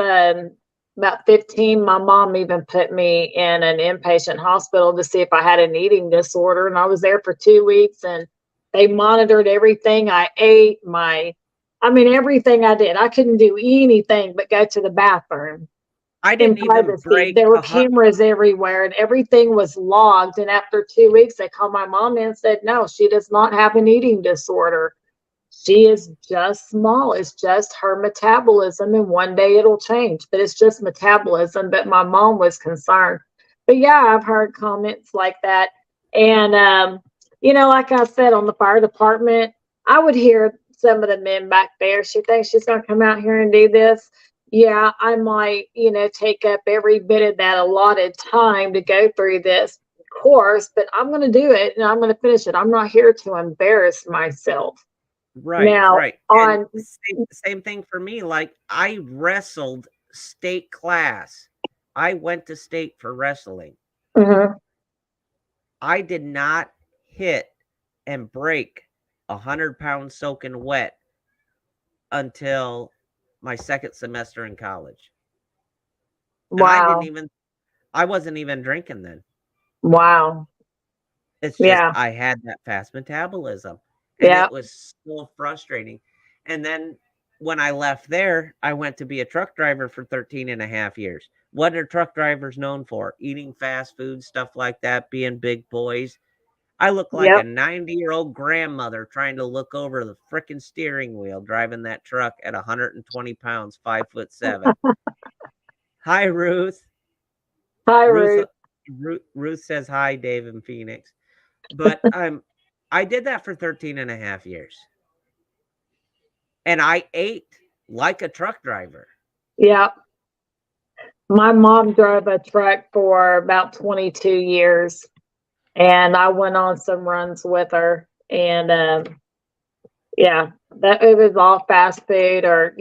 D: about 15, my mom even put me in an inpatient hospital to see if I had an eating disorder. And I was there for 2 weeks, and they monitored everything I ate, everything I did. I couldn't do anything but go to the bathroom
C: I
D: in
C: didn't even
D: privacy.
C: break
D: There were
C: a hun-
D: cameras everywhere, and everything was logged. And after 2 weeks, they called my mom in and said, no, she does not have an eating disorder. She is just small. It's just her metabolism, and one day it'll change, but it's just metabolism. But my mom was concerned. But yeah, I've heard comments like that. And, like I said, on the fire department, I would hear some of the men back there. She thinks she's going to come out here and do this. Yeah, I might, take up every bit of that allotted time to go through this course, but I'm going to do it and I'm going to finish it. I'm not here to embarrass myself.
C: Right,
D: Now,
C: right. And
D: on
C: same thing for me. Like, I wrestled state class. I went to state for wrestling.
D: mhm.
C: I did not hit and break 100 pounds soaking wet until my second semester in college. And
D: Wow.
C: I wasn't even drinking then.
D: Wow.
C: It's just
D: Yeah.
C: I had that fast metabolism, and
D: Yeah.
C: it was so frustrating. And then when I left there, I went to be a truck driver for 13 and a half years. What are truck drivers known for? Eating fast food, stuff like that, being big boys. I look like a
D: Yep.
C: 90-year-old grandmother trying to look over the freaking steering wheel, driving that truck at 120 pounds, 5'7". Hi, Ruth.
D: Hi,
C: Ruth,
D: Ruth.
C: Ruth says hi, Dave in Phoenix. But I did that for 13 and a half years. And I ate like a truck driver.
D: Yep. My mom drove a truck for about 22 years, and I went on some runs with her. And yeah, that it was all fast food, or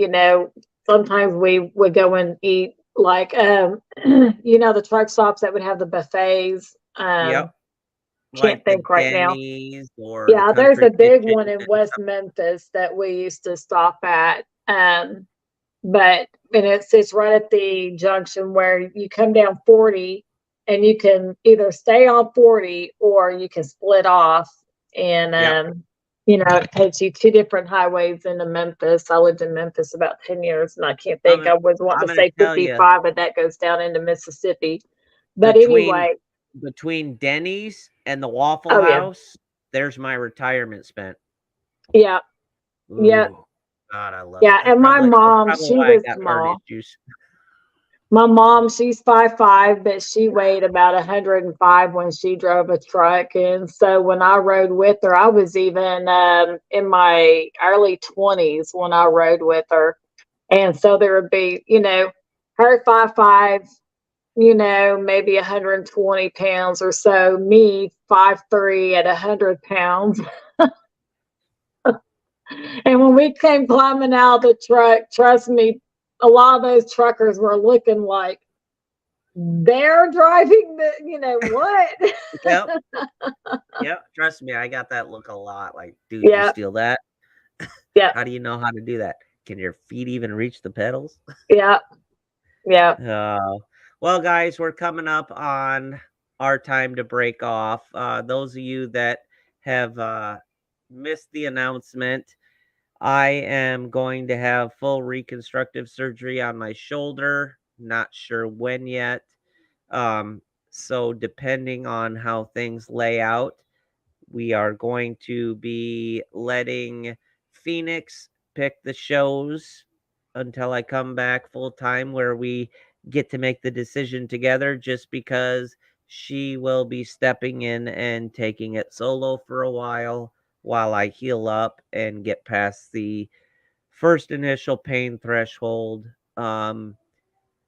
D: sometimes we would go and eat like the truck stops that would have the buffets.
C: Yep.
D: Can't
C: Like the
D: think right now.
C: Denny's or the
D: Yeah, there's
C: Country
D: a big
C: Kitchen.
D: one in West Memphis that we used to stop at. But and it's right at the junction where you come down 40, and you can either stay on 40 or you can split off. And
C: Yep.
D: it takes you two different highways into Memphis. I lived in Memphis about 10 years, and I can't think, I was wanting
C: I'm
D: to
C: going to
D: say
C: tell you,
D: 55, but that goes down into Mississippi. But anyway,
C: between Denny's and the Waffle
D: oh yeah,
C: House, there's my retirement spent.
D: yeah, yeah.
C: Ooh, God, I love it.
D: Yeah, and my
C: That's
D: mom,
C: probably
D: she
C: why I
D: was
C: got heart
D: small.
C: issues.
D: My mom, she's 5'5", but she weighed about 105 when she drove a truck. And so when I rode with her, I was even in my early 20s when I rode with her. And so there would be, her 5'5", maybe 120 pounds or so, me 5'3" at 100 pounds. And when we came climbing out of the truck, trust me, a lot of those truckers were looking like they're driving what?
C: Yep. Yep. Trust me, I got that look a lot. Like, dude, you
D: Yeah,
C: steal that?
D: yeah,
C: How do you know how to do that? Can your feet even reach the pedals?
D: yeah, yeah.
C: Well, guys, we're coming up on our time to break off. Those of you that have missed the announcement, I am going to have full reconstructive surgery on my shoulder. Not sure when yet. So depending on how things lay out, we are going to be letting Phoenix pick the shows until I come back full time, where we get to make the decision together, just because she will be stepping in and taking it solo for a while I heal up and get past the first initial pain threshold.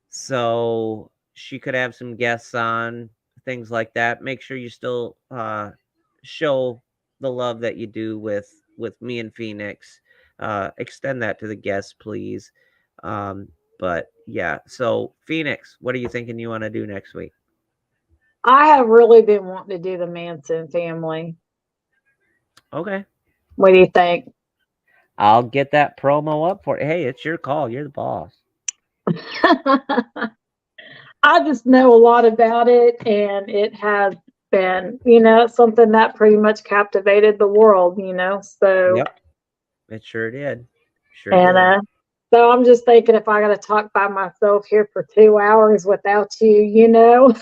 C: So she could have some guests on, things like that. Make sure you still show the love that you do with me and Phoenix. Extend that to the guests, please. But yeah, so Phoenix, what are you thinking you want to do next week?
D: I have really been wanting to do the Manson family.
C: Okay.
D: What do you think?
C: I'll get that promo up for you. Hey, it's your call. You're the boss.
D: I just know a lot about it, and it has been, something that pretty much captivated the world, so.
C: Yep, it sure did. Sure
D: And
C: did.
D: so I'm just thinking if I got to talk by myself here for 2 hours without you.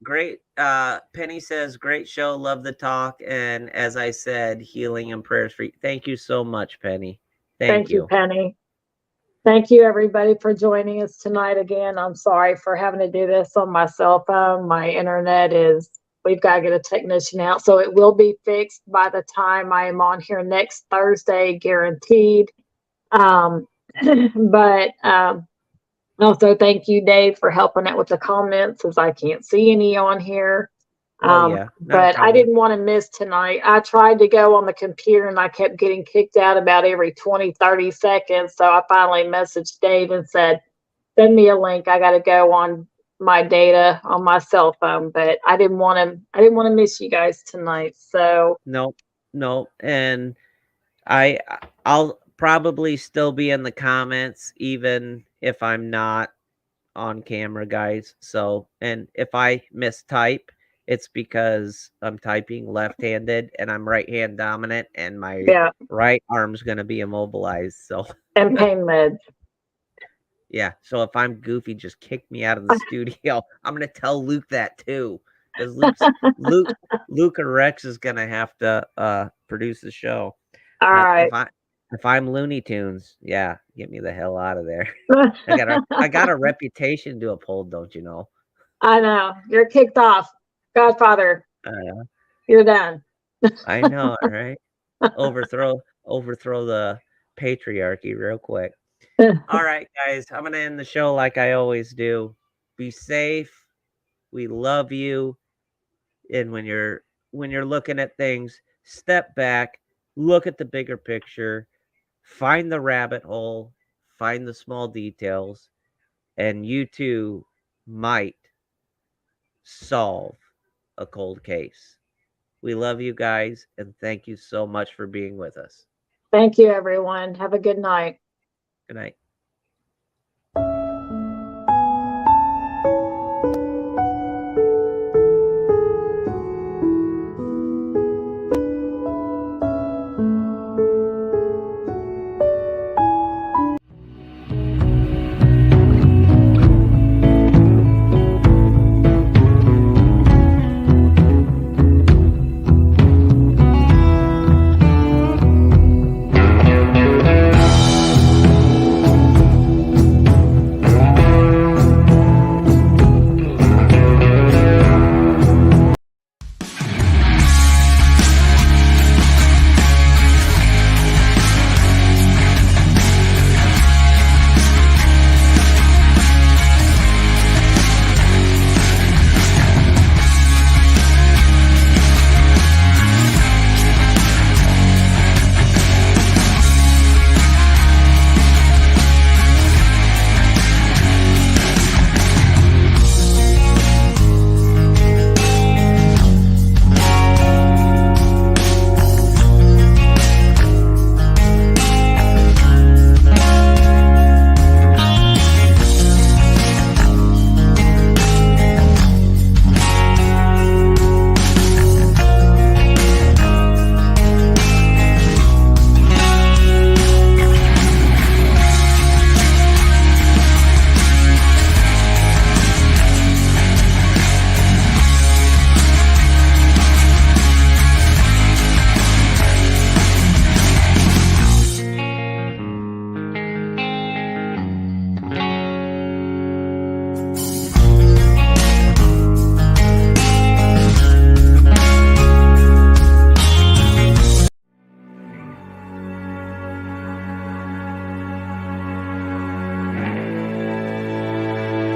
C: Great. Penny says, great show. Love the talk. And as I said, healing and prayers for you. Thank you so much, Penny. Thank
D: Thank you,
C: you.
D: Penny. Thank you, everybody, for joining us tonight again. I'm sorry for having to do this on my cell phone. My internet we've got to get a technician out. So it will be fixed by the time I am on here next Thursday, guaranteed. But also thank you, Dave, for helping out with the comments, as I can't see any on here.
C: Oh, yeah. Not a
D: But I
C: problem.
D: didn't want to miss tonight. I tried to go on the computer and I kept getting kicked out about every 20, 30 seconds. So I finally messaged Dave and said, send me a link. I got to go on my data on my cell phone, but I didn't want to miss you guys tonight. So
C: Nope. Nope. And I'll probably still be in the comments, even if I'm not on camera, guys. So, and if I mistype, it's because I'm typing left-handed and I'm right-hand dominant, and my
D: yeah,
C: right arm's going to be immobilized. So,
D: and pain meds.
C: yeah. So if I'm goofy, just kick me out of the studio. I'm going to tell Luke that too, because Luke or Rex is going to have to produce the show.
D: All
C: But
D: right.
C: if I'm Looney Tunes, yeah, get me the hell out of there. I got a reputation to uphold, don't you know?
D: I know. You're kicked off. Godfather, you're done.
C: I know, right? Overthrow the patriarchy real quick. All right, guys, I'm gonna end the show like I always do. Be safe. We love you. And when you're looking at things, step back, look at the bigger picture, find the rabbit hole, find the small details, and you too might solve a cold case. We love you guys, and thank you so much for being with us.
D: Thank you, everyone. Have a good night.
C: Good night.